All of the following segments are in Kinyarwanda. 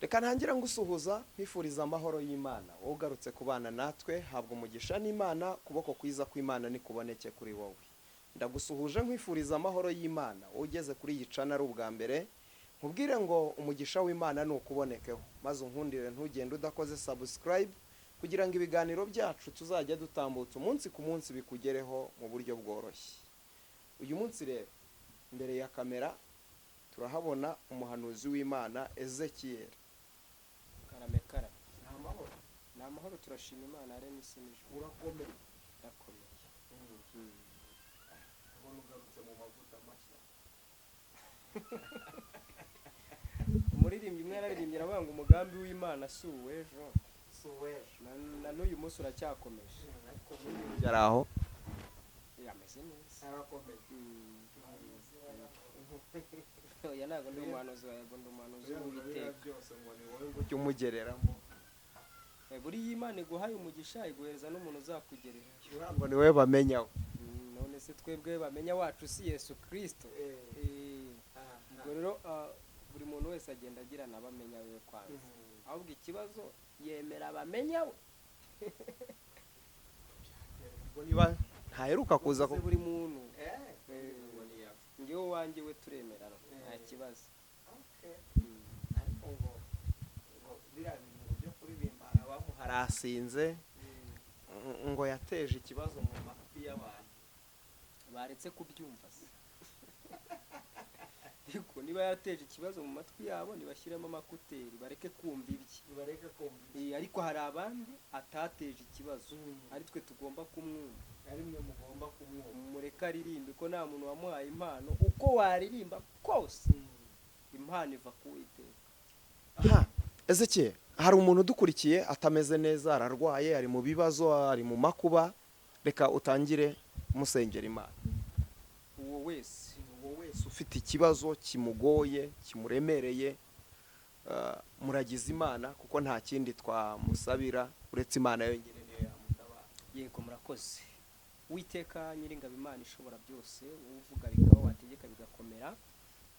reka ntangira ngusuhuza nkwifuriza amahoro y'Imana. Wowe ugarutse kubana natwe, habwa umugisha n'Imana, kuboko kwiza kw'Imana nikuboneke kuri wowe. Ndagusuhuje nkwifuriza amahoro y'Imana. Wowe ugeze kuri iyi channel ari ubwa mbere, nkubwire ngo umugisha w'Imana nukubonekeho, maze unkundire ntugende udakoze subscribe kugira ngo ibiganiro byacu tuzajya dutambutsa umunsi ku munsi bikugereho mu buryo bworoshye. Uyu munsi rero imbere ya kamera turahabona umuhanuzi w'Imana Ezekiel. Karamekara. Ni amahoro turashima Imana aremye isi n'ijuru. Urakomeye. Ndakomeye. Ubona ugarutse mu mavuta mashya. Umuririmbyi umwe yararirimbye aravuga ngo umugambi w'Imana si uw'ejo. Na n'uyu munsi uracyakomeje. Yaraho Yameze neza. arakomeye. Oya ntabwo ndi umuhanuzi wawe, ndi umuhanuzi w'Uwiteka. Byose ngo ni wowe ngo ujye umugereramo. Buriya Imana iguhaye umugisha iguhereza n'umuntu uzakugerera. Ntabwo ni wowe bamenyaho. None se twebwe bamenya wacu si Yesu Kristo. Ubwo rero buri muntu wese agenda agira n'abamenya we kwanza. Ahubwo ikibazo yemera abamenya we. Ubwo niba ntaheruka kuza ko buri muntu ngewe wanjye we turemerana nta kibazo. Ariko ngo biriya bintu byo kuririmba abamu harasinze ngo yateje ikibazo mu matwi y'abantu. Baretse kubyumva se. Ariko niba yateje ikibazo mu matwi yabo nibashyiremo amakuteri bareke kumva ibye. Ariko hari abandi atateje ikibazo, ari twe tugomba kumwumva. Ari mwe mugomba kumwumva. Mureka aririmbe ko nta muntu wamuhaye impano, uko waririmba kose impano iva ku Uwiteka. Ezekiel, hari umuntu udukurikiye atameze neza, ararwaye, ari mu bibazo, ari mu makuba, reka utangire musengera Imana. Uwo wese ufite ikibazo kimugoye, kimuremereye, muragize Imana kuko nta kindi twamusabira uretse Imana yonyine niyo yamutabara. Yego murakoze. Uwiteka nyiringabo Imana ishobora byose, uvuga bikaba wategeka bigakomera.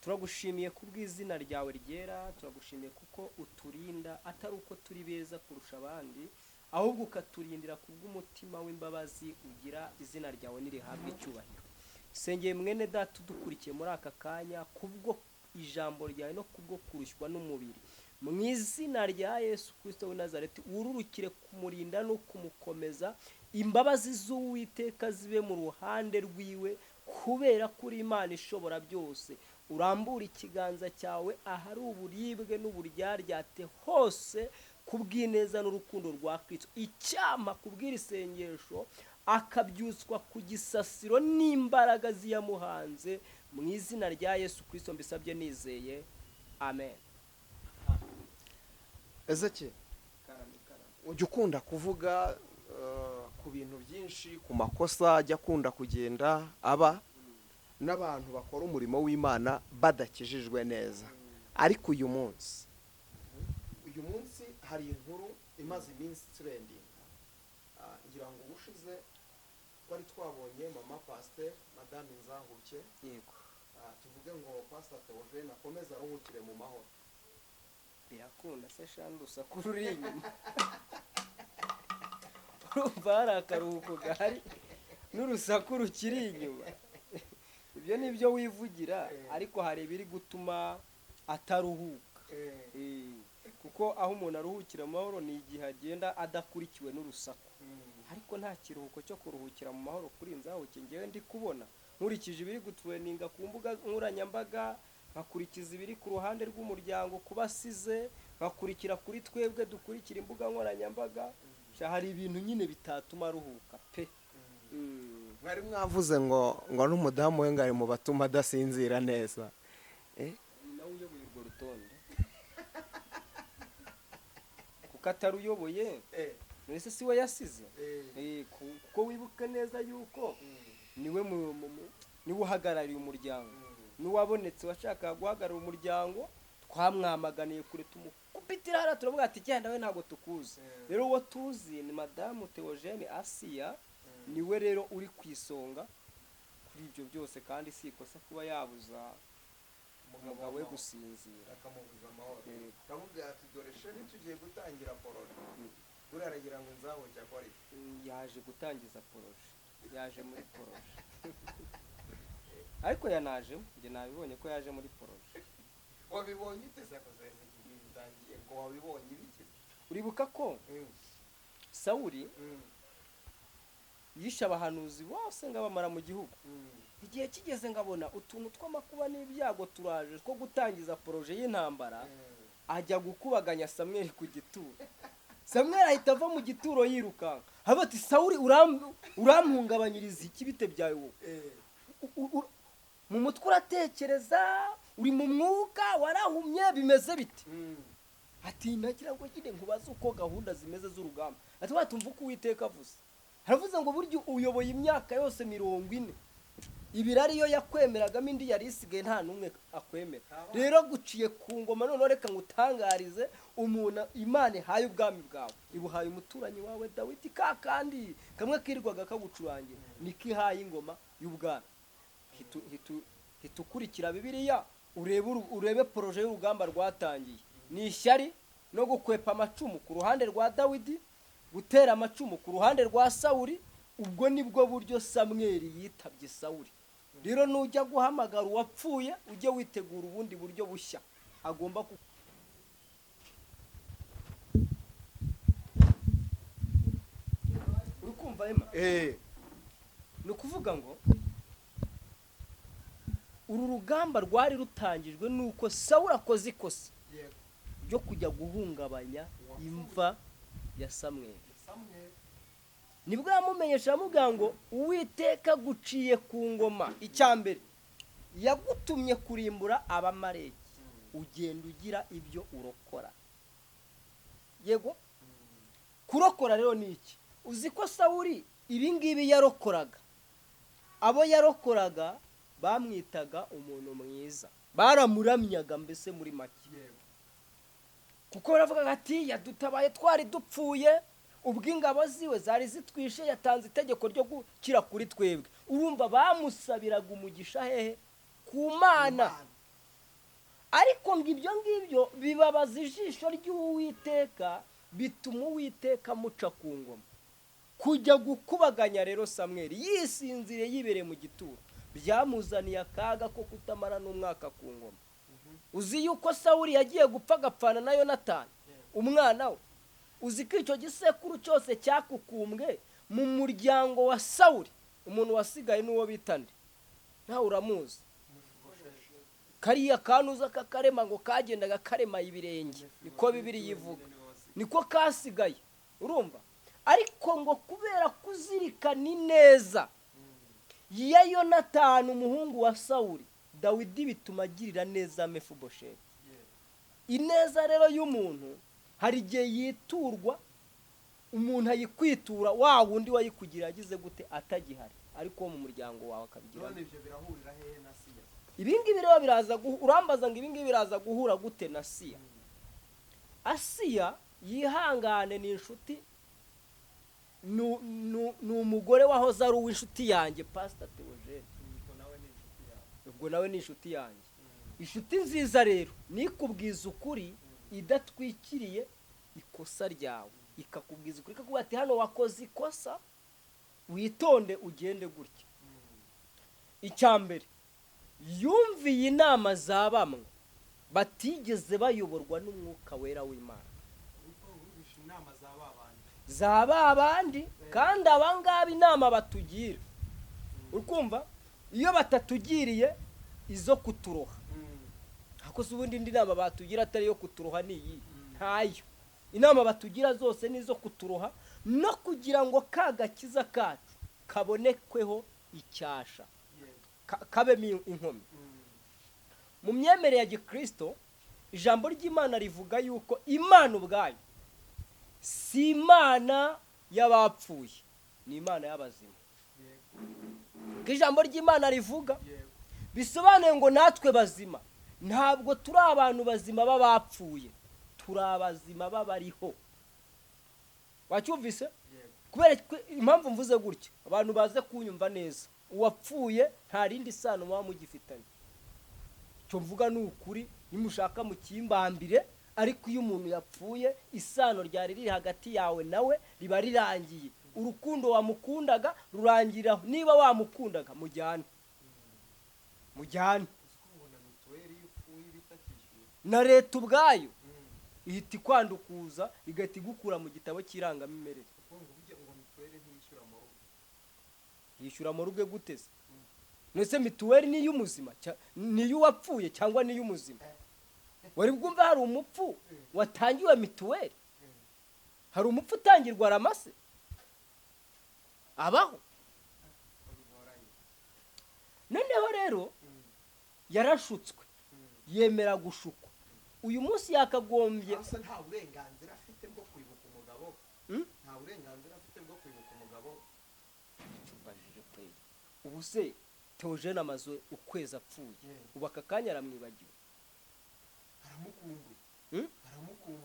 Turagushimiye kubw'izina ryawe ryera, turagushimiye kuko uturinda atari uko turi beza kurusha abandi, ahubwo ukaturindira kubw'umutima w'imbabazi ugira. Izina ryawe nirihabwe icyubahiro. Sengeye mwene data udukurikiye muri aka kanya kubwo ijambo ryawe no kubwo kurushywa n'umubiri, mu izina rya Yesu Kristo w'i Nazareti, ururukire kumurinda no kumukomeza. Imbabazi z'Uwiteka zibe mu ruhande rwiwe, kubera kuri Imana ishobora byose. Urambura ikiganza cyawe ahari uburibwe n'uburyaryate hose, kubw'ineza n'urukundo rwa Kristo. Icyampa kubw'iri sengesho akabyutswa ku gisasiro n'imbaraga ziyamuhanze, mu izina rya Yesu Kristo mbisabye nizeye, amen. Ezekiel, ujya ukunda kuvuga ku bintu byinshi, ku makosa ajya akunda kugenda aba n'abantu bakora umurimo w'Imana badakijijwe neza. Ariko uyu munsi hari inkuru imaze iminsi trending. Ngira ngo ubushize twari twabonye mama Pastor Madame Nzanguke. Yego. Tuvuge ngo Pastor Theogene akomeza aruhukire mu mahoro. Birakunda se shandu sakuru uri inyuma. Urumva hari akaruhuko gahari n'urusaku rukiri inyuma. Ibyo nibyo wivugira, ariko hari ibiri gutuma ataruhuka. Kuko aho umuntu aruhukira mu mahoro ni igihe agenda adakurikiwe n'urusaku. Ariko nta kiruhuko cyo kuruhukira mu mahoro kuri Nzahuke ngewe ndi kubona. Nkurikije ibiri gutweninga ku mbuga nkoranyambaga, nkakurikiza ibiri ku ruhande rw'umuryango kubasize, nkakurikira kuri twebwe dukurikira imbuga nkoranyambaga, hari ibintu nyine bitatuma aruhuka pe. Mwari mwavuze ngo n'umudamu we ngo ari mu batuma adasinzira neza. Nawe uyoboye urwo rutonde. Kuko ataruyoboye, nese si we yasize. Kuko wibuke neza yuko niwe uhagarariye umuryango. Niwabonetse washakaga guhagarara umuryango, twamwamaganiye kure tumukupitira hara turavuga ati genda we ntago tukuze. Rero uwo tuzi ni Madame Theogene Asiya, niwe rero uri kwisonga kuri ibyo byose, kandi si ikosa kuba yabuza umugabo we gusinzira. Akamubuza amahoro. Kavuga ati agiye gutangira poroje uraragira ngo nzaho cyakora iki yaje gutangiza poroje yaje muri poroje ariko yanaje njye nabibonye ko yaje muri poroje wabibonye uteze akoze bitangiye ngo wabibonye ibiki uribuka ko Sawuli yishe abahanuzi bose ngo abamara mu gihugu igihe kigeze ngabona utuntu tw'amakuba n'ibyago turaje two gutangiza poroje y'intambara ajya gukubaganya Samweli ku gituro Samweli ahita ava mu gituro yirukanka haba ati Sawuli urampungabanyiriza iki bite byawe wowe mu mutwe uratekereza uri mu mwuka warahumye bimeze bite ati nagira ngo nyine nkubaze uko gahunda zimeze z'urugamba ati watumva uko Uwiteka avuze haravuze ngo buryo uyoboye imyaka yose 40 ibirari yo yakwemeragamo indi yari isigaye nta numwe akwemera rero guciye ku ngoma none reka ngutangarize umuntu Imana ihaye ubwami bwawe ibuhaye umuturanyi wawe Dawidi kandi kamwe kirirwaga kagucurangira niko ihaye ingoma y'ubwami hitukurikira Bibiliya urebe poroje y'urugamba rwatangiye ni ishyari no gukwepa amacumu ku ruhande rwa Dawidi gutera amacumu ku ruhande rwa Sawuli ubwo nibwo buryo Samweli yitabye Sawuli rero nujya guhamagara uwapfuye ujye witegura ubundi buryo bushya agomba uri kumva Emma ni ukuvuga ngo uru rugamba rwari rutangijwe nuko Sawuli akoze ikosa ryo kujya guhungabanya imva ya Samweli nibwo yamumenyesha amubwira ngo Uwiteka guciye ku ngoma icyambere yagutumye kurimbura abamareki ugenda ugira ibyo urokora yego kurokora rero ni iki uzi ko Sawuli ibingibi yarokoraga abo yarokoraga bamwitaga umuntu mwiza baramuramyaga mbese muri make kuko baravuga ati yadutabaye twari dupfuye ubw'ingabo ziwe zari zitwishe yatanze itegeko ryo gukira kuri twebwe urumva bamusabiraga umugisha hehe ku Mana ariko ngo ibyo ngibyo bibabaza ijisho ry'Uwiteka bituma Uwiteka muca ku ngoma kujya gukubaganya rero Samweli yisinzire yibereye mu gituro byamuzaniye akaga ko kutamara n'umwaka ku ngoma uzi yuko Sawuli yagiye gupfa agapfana na Yonatani umwana we uzi ko icyo gisekuru cyose cyakukumbwe mu muryango wa Sawuli umuntu wasigaye n'uwo bitande ntawe uramuzi kariya kanuza kakarema ngo kagendaga karema ibirenge niko Bibiri yivuga niko kasigaye urumva ariko ngo kubera kuzirikana ineza ya Yonatani umuhungu wa Sawuli Dawidi bituma agirira neza Mefibosheti ineza rero y'umuntu hari igihe yiturwa umuntu ayikwitura wa wundi wayikugira yagize gute atagihari ariko mu muryango wawe akabigira none ibyo birahurira hehe na Siya ibingibi rero biraza urambaza ngo ibingibi biraza guhura gute na Siya Asiya yihangane ni inshuti ni umugore wahoze ari uw'inshuti yanjye Pastor Theogene ubwo nawe ni inshuti yanjye inshuti nziza rero nikubwiza ukuri idatwikiriye ikosa ryawe ikakubwiza ukuri ikakubwira ati hano wakoze ikosa witonde ugende gutya icyambere yumviye inama za bamwe batigeze bayoborwa n'umwuka wera w'Imana za babandi kandi abangaba inama batugira ukumva iyo batatugiriye izo kuturoha hakoze ubundi indi nama batugira atari yo kuturoha niyi ntayo inama batugira zose nizo kuturoha no kugira ngo kagakiza kacu kabonekweho icyasha kabemo inkomyi mu myemerere ya Gikristo ijambo ry'Imana rivuga yuko Imana ubwayo si Imana y'abapfuye ni Imana y'abazima ijambo ry'Imana rivuga bisobanuye ngo natwe bazima ntabwo turi abantu bazima b'abapfuye turi abazima babariho wacyumvise kubera impamvu mvuze gutya abantu baze kunyumva neza uwapfuye nta rindi sano muba mugifitanye cyo mvuga ni ukuri nimushaka mu kimbambire ariko iyo umuntu yapfuye isano ryari riri hagati yawe nawe riba rirangiye. Urukundo wamukundaga rurangiraho. Niba wamukundaga mujyane na leta ubwayo ihita ikwandukuza igahita igukura mu gitabo cy'irangamimerere. Yishyura mu rugo guteze. Nese mituweli ni iy'umuzima ni iy'uwapfuye cyangwa ni iy'umuzima? Wari bwumva hari umupfu watangiwe mituweli? Hari umupfu utangirwa ramase? Abaho. Noneho rero yarashutswe yemera gushukwa. Uyu munsi yakagombye nta burenganzira afite bwo kwibuka umugabo. Nta burenganzira afite bwo kwibuka umugabo. Ubu se Theogene amaze ukwezi apfuye, ubu aka kanya aramwibagiwe?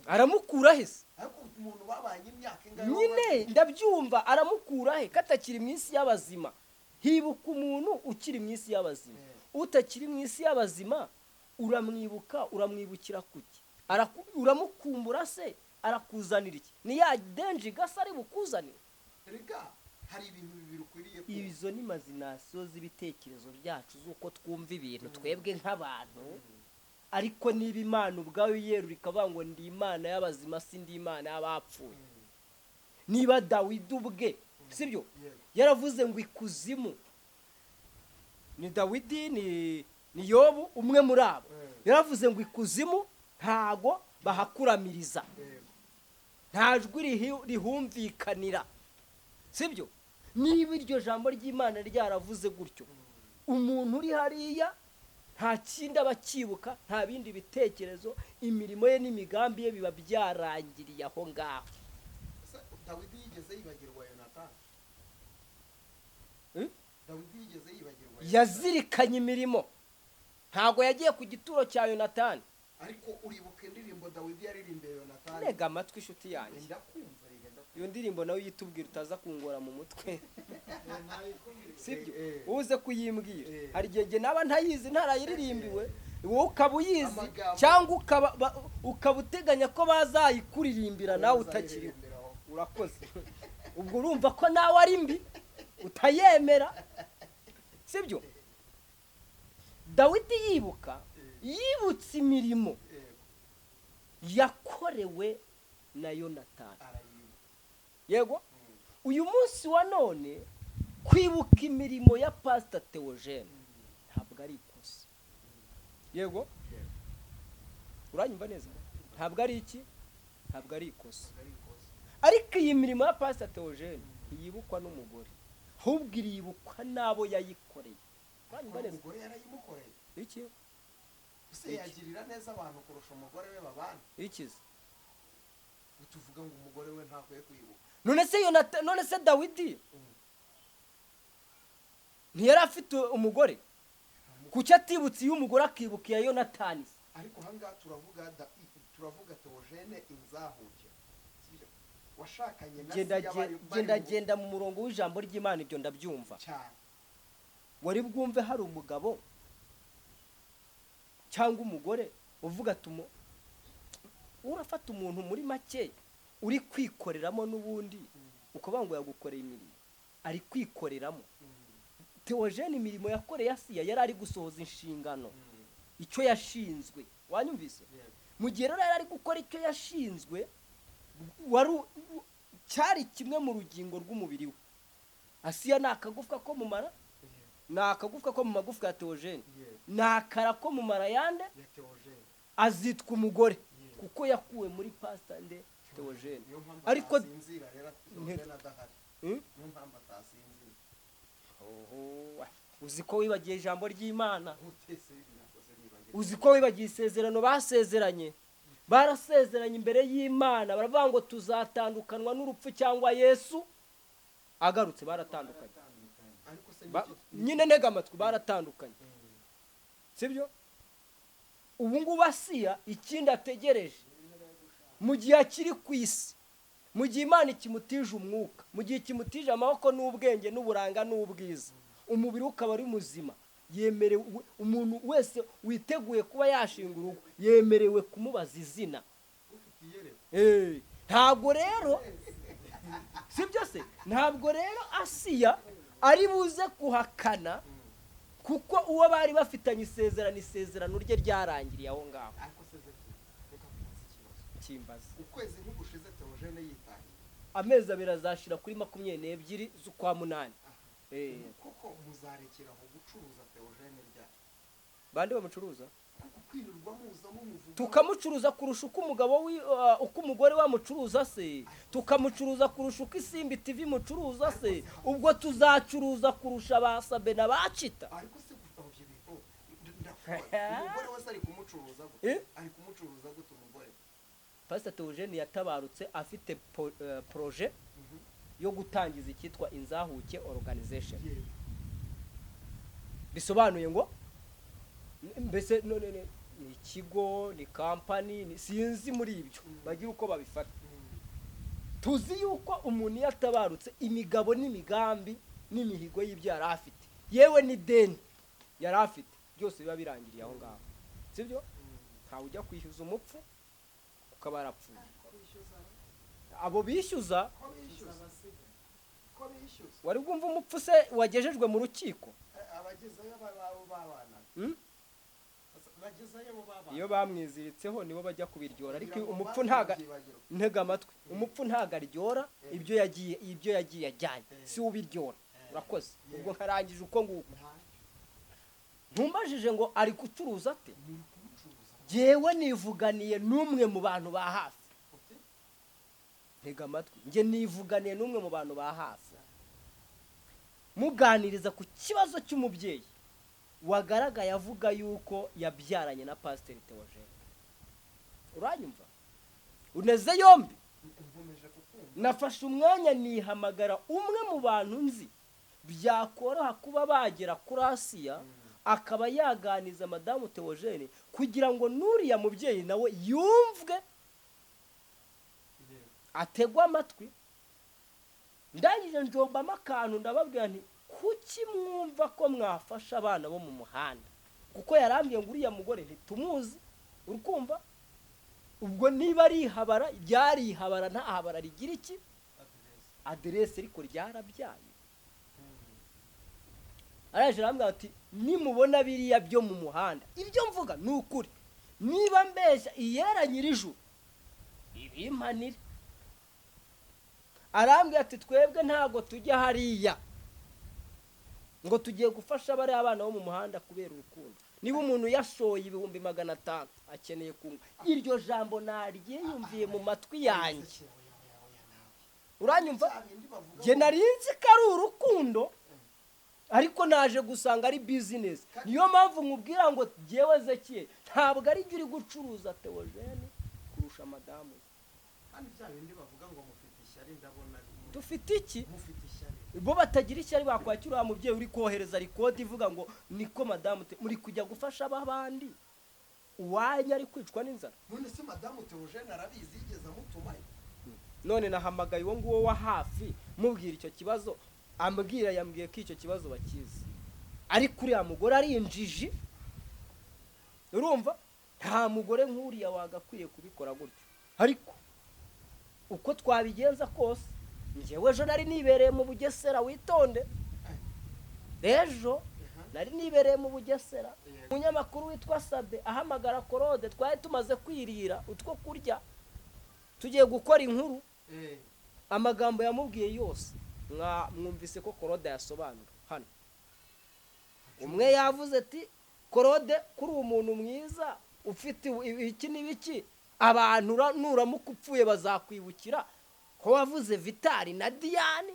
Aramukura he se? Ariko umuntu babanye imyaka ingahe? Nyine ndabyumva, aramukura he katakiri mu isi y'abazima? Hibuka umuntu ukiri mu isi y'abazima. Utakiri mu isi y'abazima uramwibuka, uramwibukira kuki? Uramukumbura se? Arakuzanira iki? Ni ya denji gasa ari bukuzanire? Rega hari ibintu bibiri ukwiriye ko izo ni mazinasiyo z'ibitekerezo byacu z'uko twumva ibintu twebwe nk'abantu. Ariko niba Imana ubwayo yerura ikavuga ngo ndi Imana y'abazima si ndi Imana y'abapfuye. Niba Dawidi ubwe sibyo yaravuze ngo ikuzimu, ni Dawidi ni Yobu umwe muri abo, yaravuze ngo ikuzimu ntago bahakuramiriza, nta jwi rihumvikanira, sibyo? Niba iryo jambo ry'Imana ryaravuze gutyo, umuntu uri hariya nta kindi abakibuka, nta bindi bitekerezo, imirimo ye n'imigambi ye biba byarangiriye aho ngaho. Dawidi yigeze yibagirwa Yonatani? Dawidi yigeze yibagirwa? Yazirikanye imirimo, ntago yagiye ku gituro cya Yonatani. Ariko uribuka indirimbo Dawidi yaririmbye Yonatani? Ntega amatwi inshuti yanjye, ndakumva. iyo ndirimbo nawe yitubwira utaza kungora mu mutwe. Sibyo uze kuyimbwira, hari igihe naba ntayizi ntarayiririmbiwe, wowe ukaba uyizi cyangwa ukaba uteganya ko bazayikuririmbira nawe utakiriho. Urakoze. Ubwo urumva ko nawe ari mbi utayemera, sibyo? Dawidi yibutse imirimo yakorewe na Yonatani. Yego, uyu munsi wa none kwibuka imirimo ya Pastor Theogene ntabwo ari ikosa. Yego, uranyumva neza? Ntabwo ari iki? Ntabwo ari ikosa. Ariko iyi mirimo ya Pastor Theogene ntiyibukwa n'umugore, ahubwo iribukwa n'abo yayikoreye. Uranyumva neza? Umugore yarayimukoreye iki? Se yagirira neza abantu kurusha umugore we babana. Ikize tuvuga ngo umugore we ntakwiye kwibuka. None se Dawidi ntiyari afite umugore? Kuki atibutse iyo umugore akibuka iya Yonatani? Ariko hanga turavuga Theogene inzahuke. Washakanye na genda mu murongo w'ijambo ry'Imana, ibyo ndabyumva. Wari bwumve hari umugabo cyangwa umugore uvuga tumo urafata umuntu muri make uri kwikoreramo n'ubundi ukavuga ngo yagukoreye imirimo, ari kwikoreramo. Theogene imirimo yakoreye Asiya yari ari gusohoza inshingano, icyo yashinzwe. Wanyumvise? Mu gihe rero yari ari gukora icyo yashinzwe, cyari kimwe mu rugingo rw'umubiri we. Asiya ni akagufwa ko mu mara, ni akagufwa ko mu magufwa ya Theogene, ni akara ko mu mara yande azitwa umugore, kuko yakuwe muri Pastor Theogene. Ariko uzi ko wibagiye ijambo ry'Imana? Uzi ko wibagiye isezerano basezeranye? Barasezeranye imbere y'Imana, baravuga ngo tuzatandukanwa n'urupfu cyangwa Yesu agarutse. Baratandukanye. Nyine ntega amatwi, baratandukanye, sibyo? Ubu ngubu Asiya ikindi ategereje, mu gihe akiri ku isi, mu gihe Imana ikimutije umwuka, mu gihe ikimutije amaboko n'ubwenge n'uburanga n'ubwiza, umubiri ukaba ari muzima, yemerewe umuntu wese witeguye kuba yashinga urugo yemerewe kumubaza izina. ntabwo rero sibyo se, ntabwo rero Asiya ari buze kuhakana kuko uwo bari bafitanye isezerano rye ryarangiriye aho ngaho. Kimbaza ukwezi nk'ugushize Theogene yitaye, amezi abiri azashira kuri 22 z'ukwa munani. Kuko muzarekera aho gucuruza Theogene rya bande bamucuruza, kwirirwa muza mumuvuga, tukamucuruza kurusha uko uko umugore wamucuruza se, tukamucuruza kurusha uko Isimbi TV mucuruza se, ubwo tuzacuruza kurusha basabe na bacita. ariko se gutavye bintu umugore wese ari kumucuruza gute, ari kumucuruza gute umugore? Pastor Theogene yatabarutse afite projet yo gutangiza icyitwa Inzahuke Organization. Bisobanuye ngo mbese ni ikigo, ni company, sinzi muri ibyo bagira uko babifata. Tuzi yuko umuntu yatabarutse imigabo n'imigambi n'imihigo y'ibyo yari afite, yewe ni deni yari afite, byose biba birangiriye aho ngaho, sibyo? Nta ujya kwishyuza umupfu ukaba yarapfuye. Abo bishyuza wari bwumva umupfu se wagejejwe mu rukiko, abagezayo babana iyo bamwiziritseho nibo bajya kubiryora, ariko umupfu ntaga ntega amatwi, umupfu ntaga aryora ibyo yagiye ajyanye, si ubiryora. Urakoze, ubwo nkarangije uko nguko. Ntumbajije ngo ari gucuruza ate, jewe nivuganiye n'umwe mu bantu ba hafi. Ntega amatwi, nge nivuganiye n'umwe mu bantu ba hafi, muganiriza ku kibazo cy'umubyeyi wagaragaye avuga yuko yabyaranye na Pastor Theogene. Uranyumva? Uneze yombi. Nafashe umwanya nihamagara umwe mu bantu nzi byakoroha kuba bagera kuri Asiya, akaba yaganiza Madamu Theogene kugira ngo nuriya mubyeyi nawe yumvwe, ategwa amatwi. Ndangije njombamo akantu ndababwira nti kuki mwumva ko mwafasha abana bo mu muhanda, kuko yarambwiye ngo uriya mugore ntitumuzi. Urukumva? Ubwo niba ari ihabara ryari ihabara, nta habara rigira iki aderese, ariko ryarabyaye. Araje arambwira ati nimubona biriya byo mu muhanda, ibyo mvuga ni ukuri, niba mbeshya iyera nyir'ijuru ibimpanire. Arambwira ati twebwe ntago tujya hariya ngo tugiye gufasha bari abana bo mu muhanda kubera urukundo. Niba umuntu yashoye 500 akeneye kunywa, iryo jambo naryiyumviye mu matwi yanjye. Uranyumva? Je narinzi ko ari urukundo, ariko naje gusanga ari business. Niyo mpamvu nkubwira ngo jewe Zekiye ntabwo ari uri gucuruza Theogene kurusha madamu. Kandi bya bindi bavuga ngo mufite ishyari, ndabona dufite iki? mufite ishyari. Bo batagira ishyari bakwakira umubyeyi uri kohereza record ivuga ngo niko madamu muri kujya gufasha abandi, uwanya ari kwicwa n'inzara. None se Madamu Theogene arabizi yigeze amutumaye? None nahamagaye uwo nguwo wa hafi mubwira icyo kibazo, yambwiye ko icyo kibazo bakizi, ariko uriya mugore ari injiji. Urumva? Nta mugore nk'uriya wagakwiye kubikora gutyo. Ariko uko twabigenza kose, njyewe ejo nari nibereye mu Bugesera, witonde. Ejo nari nibereye mu Bugesera, umunyamakuru witwa Sabe ahamagara Korode, twari tumaze kwirira utwo kurya tugiye gukora inkuru. Amagambo yamubwiye yose mwumvise ko Korode yasobanura hano. Umwe yavuze ati Korode kuri umuntu mwiza ufite iki n'ibiki, abantu nuramukupfuye bazakwibukira ko wavuze Vitali na Diane.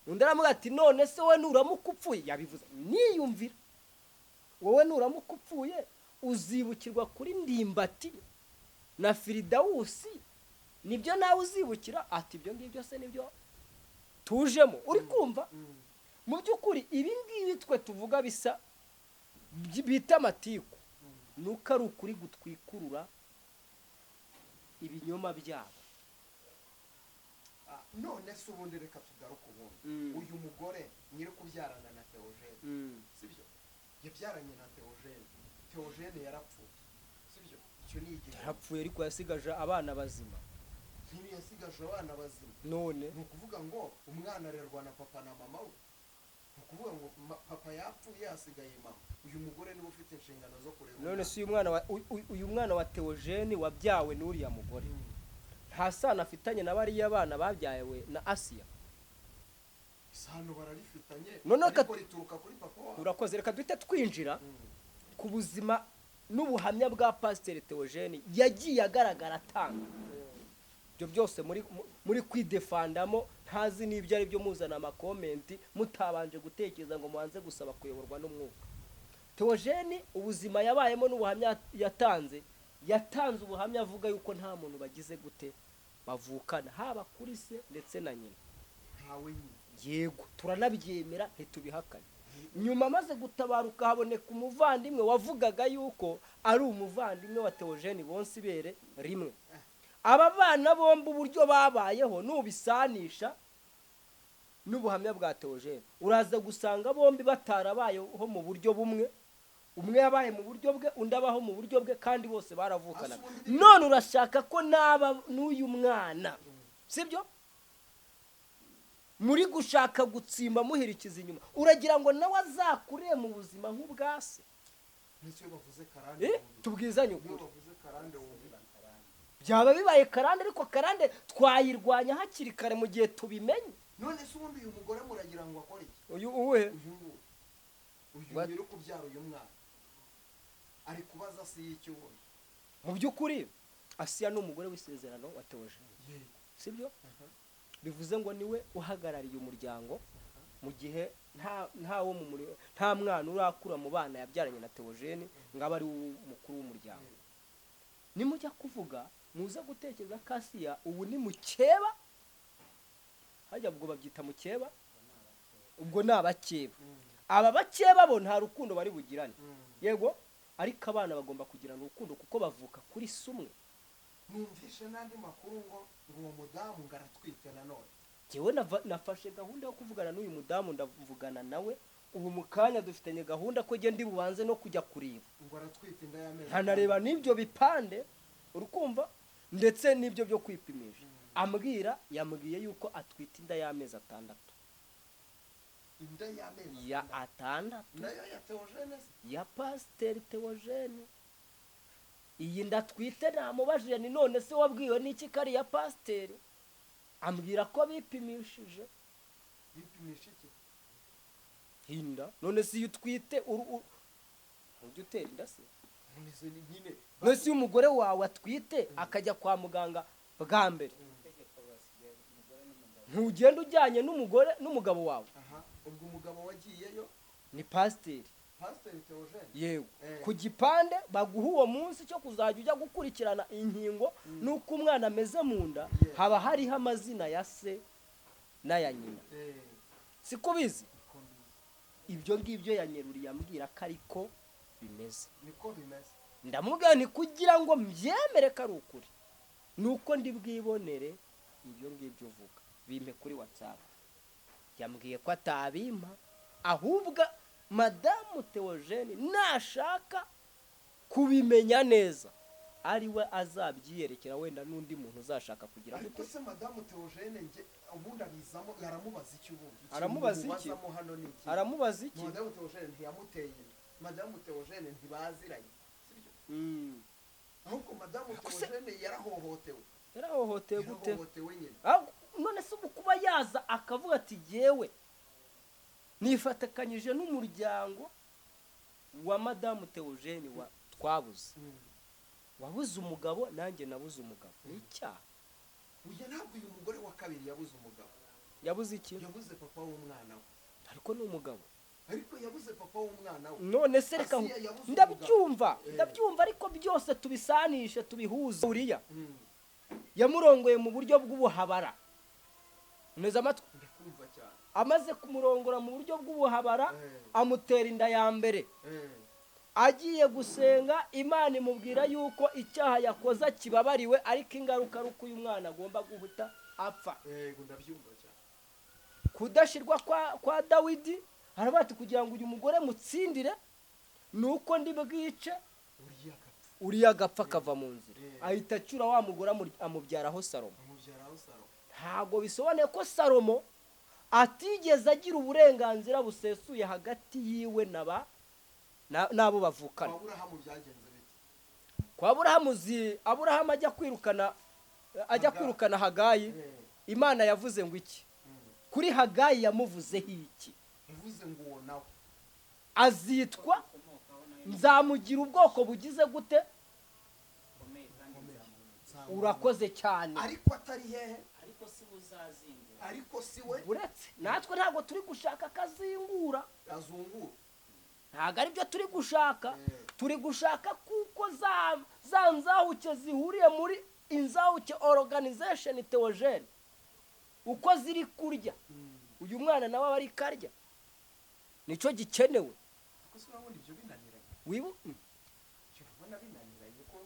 Undi aramuga ati none se we nuramukupfuye, yabivuze niyumvira, wowe nuramukupfuye uzibukirwa kuri Ndimbati na Firidausi, nibyo nawe uzibukira. Ati ibyo ngibyo se nibyo tujemo. Uri kumva? Mu by'ukuri ibi ngibi twe tuvuga bisa bita amatiku, nuko ari ukuri gutwikurura ibinyoma byabo. None se ubundi reka tugaruka ubundi. Uyu mugore nyiri kubyarana na Theogene, sibyo? Yabyaranye na Theogene, Theogene yarapfuye, sibyo? icyo ni igihombo. yarapfuye ariko yasigaje abana bazima. Ntiyasigaje abana bazima. None ni ukuvuga ngo umwana arerwa na papa na mama we. Ni ukuvuga ngo papa yapfuye hasigaye mama. Uyu mugore niwe ufite inshingano zo kurera. none si uyu mwana wa Theogene wabyawe n'uriya mugore nta sano afitanye na bariya bana babyawe na Asiya? Isano bararifitanye ariko rituruka kuri papa wawe. urakoze, reka duhite twinjira ku buzima n'ubuhamya bwa Pastor Theogene yagiye agaragara atanga. Ibyo byose muri kwidefandamo ntazi n'ibyo ari byo, muzana amakomenti mutabanje gutekereza ngo mubanze gusaba kuyoborwa n'umwuka. Theogene ubuzima yabayemo n'ubuhamya yatanze ubuhamya avuga yuko nta muntu bagize gute bavukana, haba kuri se ndetse na nyina. Ntawe nyine. Yego turanabyemera ntitubihakane. Nyuma amaze gutabaruka haboneka umuvandimwe wavugaga yuko ari umuvandimwe wa Theogene bonse ibere rimwe. Aba bana bombi uburyo babayeho nubisanisha n'ubuhamya bwa Theogene uraza gusanga bombi batarabayeho mu buryo bumwe. Umwe yabaye mu buryo bwe, undi abaho mu buryo bwe, kandi bose baravukanaga. None urashaka ko naba n'uyu mwana, sibyo? Muri gushaka gutsimba muhirikiza inyuma, uragira ngo nawe azakure mu buzima nk'ubwase. Nicyo bavuze karande. Tubwizanye ukuri. Bavuze karande wumvira. Byaba bibaye karande, ariko karande twayirwanya hakiri kare mu gihe tubimenye. None se ubundi uyu mugore muragira ngo akore iki? Uyu uwe uyu nyiri kubyara uyu mwana ari kubaza si y'icyubundi. Mu by'ukuri Asiya ni umugore w'isezerano wa Theogene, sibyo? Bivuze ngo niwe uhagarariye umuryango mu gihe nta mwana urakura mu bana yabyaranye na Theogene ngo abe ari umukuru w'umuryango. Nimujya kuvuga muze gutekereza ko Asiya ubu ni mukeba, hajya ubwo babyita mukeba, ubwo ni abakeba. Aba bakeba bo nta rukundo bari bugirane, yego, ariko abana bagomba kugirana urukundo kuko bavuka kuri sumwe. Numvishe n'andi makuru ngo uwo mudamu ngaratwite nanone. Jewe nafashe gahunda yo kuvugana n'uyu mudamu, ndavugana nawe ubu mukanya dufitanye gahunda ko je ndi bubanze no kujya kuriba. Ngo aratwite indaya meza. Ntanareba n'ibyo bipande urukumva ndetse n'ibyo byo kwipimisha. Yambwiye yuko atwite inda y'amezi 6. Inda y'amezi ya 6 nayo ya Theogene ya Pastor Theogene. Iyi ndatwite namubajije ni none se wabwiwe n'iki kari ya Pastor? Ambwira ko bipimishije. Bipimisha iki? Inda. None se utwite ujye utera inda se? None se umugore wawe atwite akajya kwa muganga bwa mbere, ntugenda ujyanye n'umugore n'umugabo wawe? Ubwo umugabo wagiyeyo ni Pastor Theogene. Yego. Ku gipande baguha uwo munsi cyo kuzajya ujya gukurikirana inkingo nuko umwana ameze mu nda, haba hariho amazina ya se n'aya nyina. Siko bizi? Ibyo ngibyo yanyeruriye ambwira ko ariko bimeze. Niko bimeze. Ndamubwira nti kugira ngo mbyemere ko ari ukuri nuko ndi bwibonere ibyo ngibyo uvuga bimpe kuri WhatsApp. Yambwiye ko atabimpa, ahubwo Madamu Theogene nashaka kubimenya neza ari we azabyiyerekera, wenda n'undi muntu uzashaka kugira ngo. Ariko se Madamu Theogene nge ubundi abizamo yaramubaza iki ubundi? Aramubaza iki? Aramubaza iki? Madamu Theogene ntiyamuteye. Madamu Theogene ntibaziranye, sibyo? Ahubwo Madamu Theogene yarahohotewe. Yarahohotewe gute? Yarahohotewe nyine. None se kuba yaza akavuga ati yewe nifatakanyije n'umuryango wa Madamu Theogene wa twabuze. Wabuze umugabo nanjye nabuze umugabo. Ni icyaha. Uya ntabwo uyu mugore wa kabiri yabuze umugabo. Yabuze iki? Yabuze papa w'umwana we. Ariko ni umugabo. Ariko yabuze papa w'umwana we. None se reka ndabyumva ariko byose tubisanishe tubihuze. Uriya yamurongoye mu buryo bw'ubuhabara. Neza amatwi. Ndakumva cyane. Amaze kumurongora mu buryo bw'ubuhabara amutera inda ya mbere. Agiye gusenga Imana imubwira yuko icyaha yakoze kibabariwe, ariko ingaruka ruko uyu mwana agomba guhuta apfa. Yego ndabyumva cyane. Kudashirwa kwa Dawidi harabati kugira ngo uyu mugore mutsindire nuko ndi bwice uriya agapfa akava mu nzira ahita acyura wa mugore amubyaraho Salomo. Ntabwo bisobanuye ko Salomo atigeze agira uburenganzira busesuye hagati yiwe n'abo bavukana. Kwa Aburahamu ajya kwirukana Hagayi, Imana yavuze ngo iki? Kuri Hagayi yamuvuzeho iki? Azitwa nzamugira ubwoko bugize gute? Urakoze cyane. Ariko atari hehe? Ariko si we. Uretse natwe ntabwo turi gushaka akazingura. Ntabwo ari byo turi gushaka. Turi gushaka kuko za nzahuke zihuriye muri inzahuke organization Theogene. Uko ziri kurya. Uyu mwana nawe aba ari karya. Nico gikenewe. Wibu?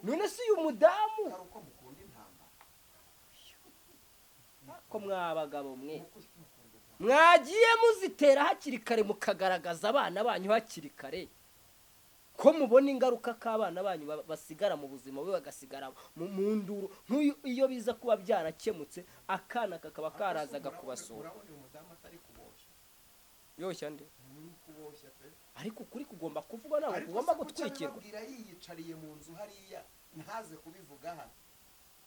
None si uyu mudamu ko mwabagabo mwe mwagiye muzitera hakiri kare mukagaragaza abana banyu hakiri kare ko mubona ingaruka k'abana banyu basigara mu buzima we bagasigara mu nduru iyo biza kuba byarakemutse akana kakaba karazaga kubasura. Yoshya nde? Ariko kuri kugomba kuvuga nawe kugomba gutwikirwa. Yiyicariye mu nzu hariya ntaze kubivuga hano.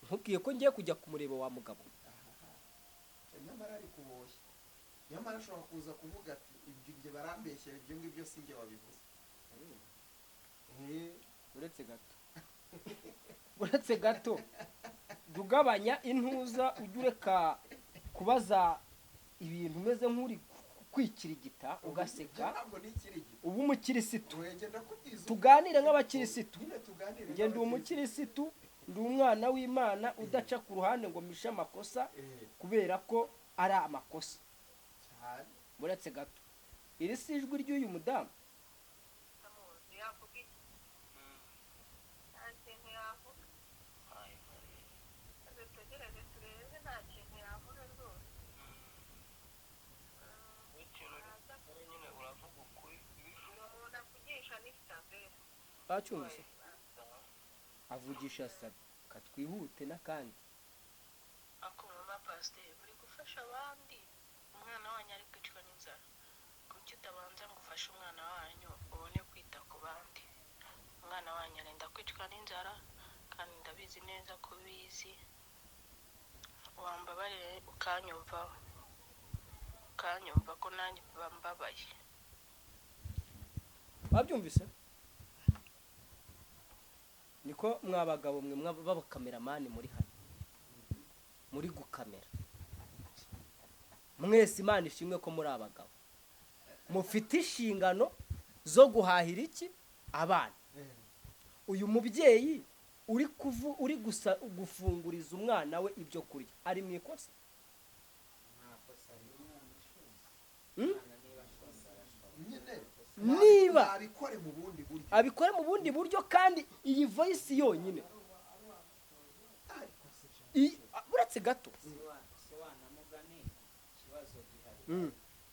Nkubwiye ko ngiye kujya kumureba wa mugabo. Nyamara ari kuboshya. Nyamara ashobora kuza kuvuga ati ibyo barambeshye ibyo ngibyo sinjye wabivuze. Uretse gato dugabanya intuza ujureka kubaza ibintu umeze nk'uri kwikirigita ugaseka. Ubu umukirisitu tuganire nk'abakirisitu. Ngende umukirisitu ndi umwana w'Imana udaca ku ruhande ngo mishe amakosa kubera ko ari amakosa. Uretse gato iri si ijwi ry'uyu mudamu. Bacyumvise avugisha sabe katwihute n'akandi. Akoma Pastor buri gufasha abandi umwana wanyu ari kwicwa n'inzara. Kuki utabanza ngo ufashe umwana wanyu ubone kwita ku bandi? Umwana wanyu arenda kwicwa n'inzara kandi ndabizi neza ko bizi. Wambabarire ukanyumva ko nanjye bambabaye. Babyumvise? Niko mwabagabo mwe b'abakameramani muri hano muri gukamera mwese Imana ishimwe ko muri abagabo mufite inshingano zo guhahira iki abana. Uyu mubyeyi uri gufunguriza umwana we ibyo kurya ari mu ikosa. Niba abikore mu bundi buryo kandi iyi voice yonyine uretse gato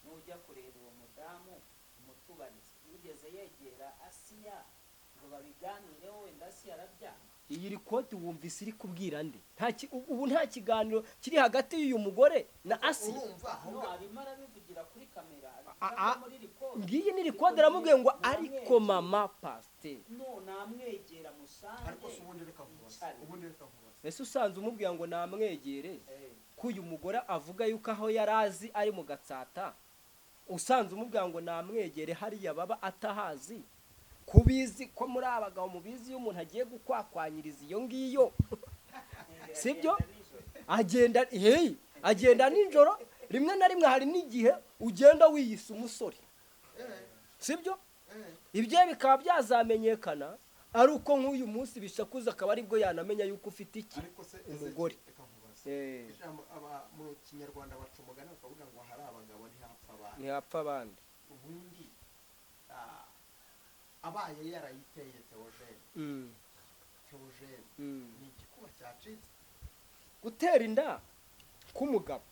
nujya kureba uwo mudamu umutubanize ugeze yegera Asiya ngo babiganireho wenda Asiya arabya. Iyi rikoti wumvise iri kubwira nde? Ubu nta kiganiro kiri hagati y'uyu mugore na Asiya. Arimo arabivugira kuri kamera. Ngiyi ni rikodi aramubwiye ngo ariko mama Pastor namwegera musange. Ariko ubundi reka vuba. Ese usanze umubwira ngo namwegere ko uyu mugore avuga yuko aho yarazi ari mu Gatsata, usanze umubwira ngo namwegere hariya baba atahazi, kubizi ko muri abagabo mubizi iyo umuntu agiye gukwakwanyiriza iyo ngiyo sibyo agenda ninjoro. Rimwe na rimwe hari n'igihe ugenda wiyisa umusore sibyo. Ibyo bikaba byazamenyekana ari uko nk'uyu munsi bishakuza akaba aribwo yanamenya yuko ufite iki umugore. Mu Kinyarwanda baca umugani bakavuga ngo hari abagabo ntihapfa abandi. Ubundi abaye yarayiteye Theogene ni igikuba cyacitse. Gutera inda k'umugabo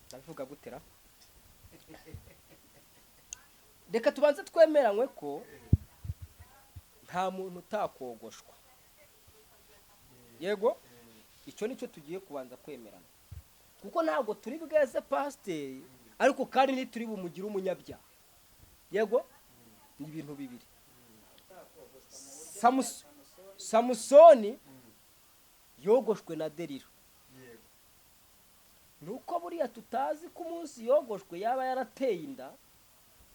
ndavuga gutera. Reka tubanze twemeranywe ko nta muntu utakogoshwa. Yego, icyo nicyo tugiye kubanza kwemerana, kuko ntabwo turi bweze pasiteri ariko kandi ntituri bumugire umunyabyaha. Yego, ni ibintu bibiri. Samusoni yogoshwe na Delila. Nuko buriya tutazi ko umunsi yogoshwe yaba yarateye inda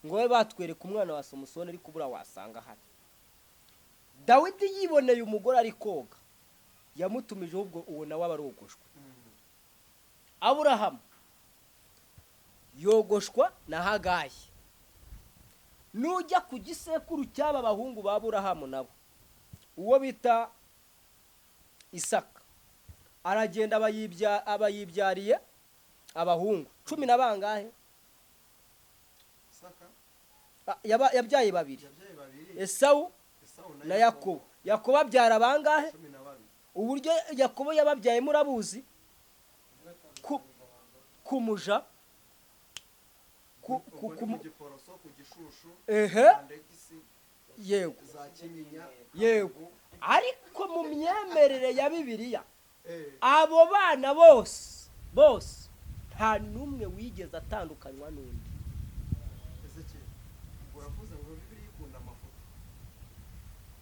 ngo we batwereka umwana wa Samusoni, ariko buriya wasanga hari. Dawidi yiboneye umugore ari koga, yamutumije ubwo uwo nawe abarogoshwe. Aburahamu yogoshwa na Hagayi. Nujya ku gisekuru cy'aba bahungu ba Aburahamu nabo, uwo bita Isaka aragenda abayibyariye abahungu 10 na bangahe? Yabyaye babiri, Esawu na Yakobo. Yakobo abyara bangahe? Uburyo Yakobo yababyaye murabuzi, kumuja yego. Ariko mu myemerere ya Bibiliya abo bana bose nta numwe wigeze atandukanywa n'undi.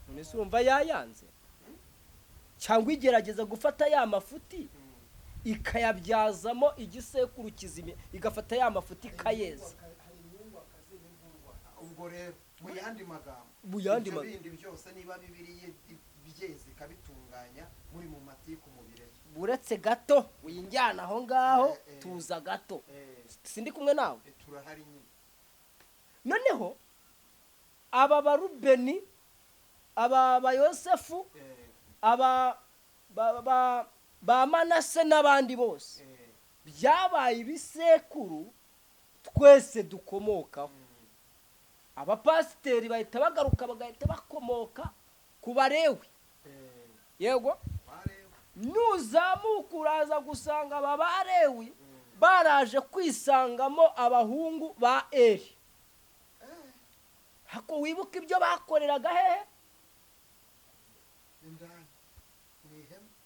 None se urumva yayanze cyangwa igerageza gufata ya mafuti ikayabyazamo igisekuru kizimye, igafata ya mafuti ikayeza? Ubwo rero mu yandi magambo ibindi byose niba Bibiliya byeze ikabitunganya muri mu matiku mubire. Buretse gato winjyana aho ngaho, tuza gato, sindi kumwe nawe, turahari nyine. Noneho aba Barubeni, aba Bayosefu, aba ba Manase n'abandi bose byabaye ibisekuru twese dukomokaho. Abapasiteri bahita bagaruka bagahita bakomoka ku Barewi. Yego, nuzamuka uraza gusanga aba Barewi baraje kwisangamo abahungu ba Eli. Hako wibuka ibyo bakoreraga hehe?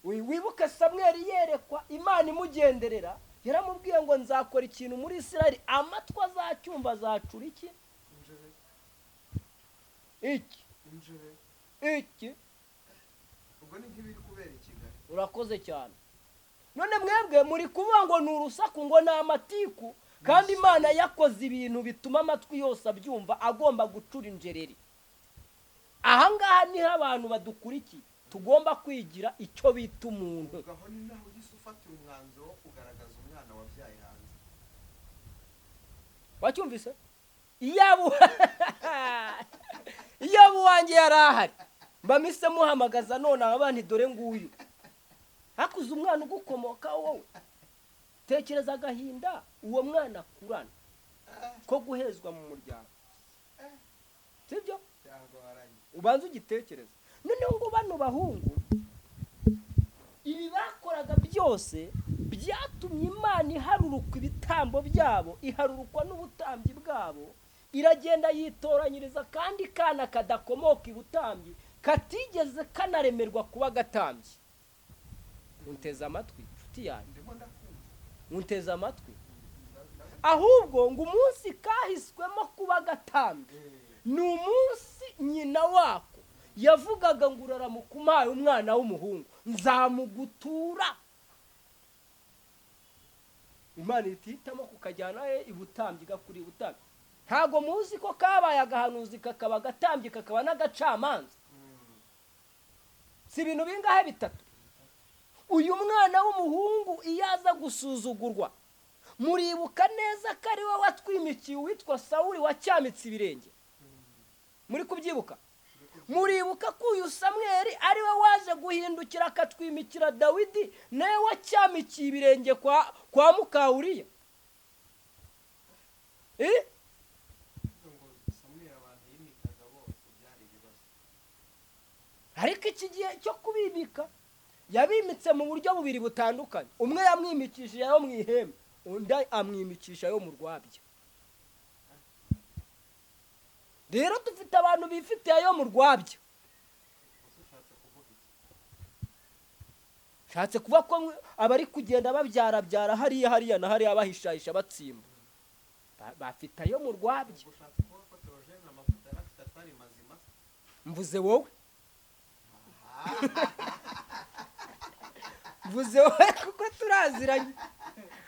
Wibuka Samweli yerekwa Imana imugenderera, yaramubwiye ngo nzakora ikintu muri Isirayeli amatwi azacyumva azacura iki? Iki ubwo ni nk'ibiri kubera Kigali. Urakoze cyane. None mwebwe muri kuvuga ngo ni urusaku, ngo ni amatiku, kandi Imana yakoze ibintu bituma amatwi yose abyumva, agomba gucura injereri. Ahangaha niho abantu badukurikiye tugomba kwigira icyo bita umuntu. Gaho ni naho ugifatira umwanzuro wo kugaragaza umwana wabyaye hanze. Wacyumvise? Iyabo wanjye yarahari bamise muhamagaza none abandi dore nguyu hakuze umwana ugukomoka wowe. Tekereza agahinda uwo mwana kurana ko guhezwa mu muryango, sibyo? Ubanza ugitekereza. Noneho ngo bano bahungu ibi bakoraga byose byatumye Imana iharuruka ibitambo byabo, iharurukwa n'ubutambyi bwabo, iragenda yitoranyiriza kandi kana kadakomoka ibutambyi katigeze kanaremerwa kuba gatambyi. Unteze amatwi nshuti yanjye, unteze amatwi. Ahubwo ngo umunsi kahiswemo kuba gatambyi ni umunsi nyina wako yavugaga ngo uraramukumaye umwana w'umuhungu nzamugutura. Imana ititamo kukajyana ibutambyi gakuri ibutambyi. Ntago muzi ko kabaye agahanuzi kakaba gatambyi kakaba n'agacamanza? Si ibintu bingahe bitatu? Uyu mwana w'umuhungu iyaza gusuzugurwa, muribuka neza ko ari we watwimikiye uwitwa Sawuli wacyamitse ibirenge? Muri kubyibuka? Muribuka ko uyu Samweli ari we waje guhindukira akatwimikira Dawidi, nawe wacyamikiye ibirenge kwa Mukawuriya? Ariko iki gihe cyo kubimika yabimitse mu buryo bubiri butandukanye. Umwe yamwimikishije yo mu ihembe, undi amwimikisha yo mu rwabya. Rero dufite abantu bifitiye yo mu rwabya, shatse kuba ko abari kugenda babyara hariya na hariya bahishahisha batsimba bafite ayo mu rwabyo. ushatse kuvuga ko Theogene amavuta yari afite atari mazima. mvuze wowe mvuze wowe kuko turaziranye.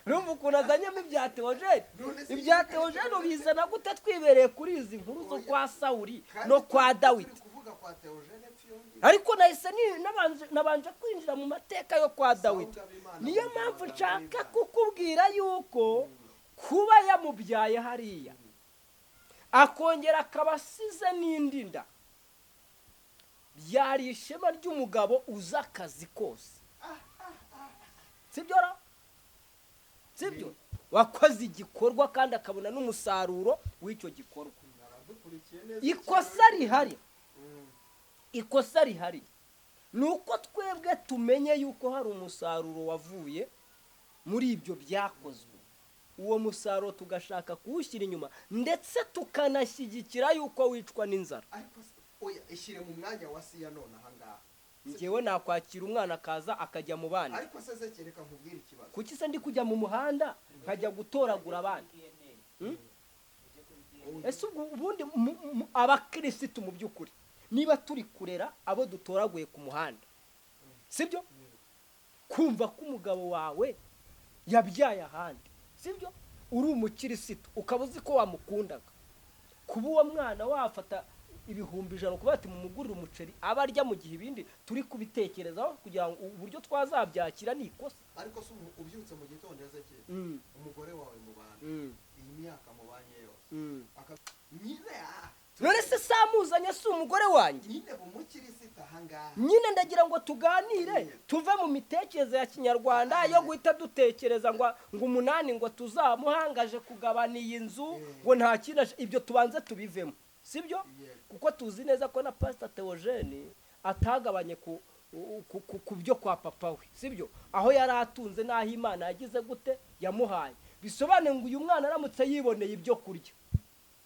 urumva ukuntu azanyemo ibya Theogene. ibya Theogene bizana gute twibereye kuri izi nkuru zo kwa Sawuli no kwa Dawidi? kuvuga kwa Theogene byombi. ariko nahise nabanje kwinjira mu mateka yo kwa Dawidi. niyo mpamvu nshaka kukubwira yuko kuba yamubyaye hariya akongera akaba asize n'indi nda byari ishema ry'umugabo uzi akazi kose. sibyo wakoze igikorwa kandi akabona n'umusaruro w'icyo gikorwa. ikosa rihari ni uko twebwe tumenye yuko hari umusaruro wavuye muri ibyo byakozwe. uwo musaruro tugashaka kuwushyira inyuma ndetse tukanashyigikira yuko wicwa n'inzara. oya ishyire mu mwanya wa siya none ahangaha. njyewe nakwakira umwana akaza akajya mu bandi. ariko se zekereka nkubwira ikibazo. kuki se ndi kujya mu muhanda nkajya gutoragura abandi? ese ubundi abakirisitu mu by'ukuri niba turi kurera abo dutoraguye ku muhanda, sibyo? kumva ko umugabo wawe yabyaye ahandi, sibyo? uri umukirisitu ukaba uzi ko wamukundaga, kuba uwo mwana wafata ibihumbi 100 kuba ati mumugurira umuceri aba arya mu gihe ibindi turi kubitekerezaho kugira ngo uburyo twazabyakira ni ikosa. ariko se ubyutse mu gitondo yazeke umugore wawe mu bana iyi myaka mubanye yose nyine none se samuzanye si umugore wanjye nyine bumukirisitu ahangaha. nyine ndagira ngo tuganire tuve mu mitekerereze ya kinyarwanda yo guhita dutekereza ngo umunani ngo tuzamuhangaje kugabana iyi nzu ngo nta kintu ibyo tubanze tubivemo, sibyo? kuko tuzi neza ko na Pastor Theogene atagabanye ku byo kwa papa we, sibyo? aho yari atunze n'aho Imana yagize gute yamuhaye. bisobanuye ngo uyu mwana aramutse yiboneye ibyo kurya,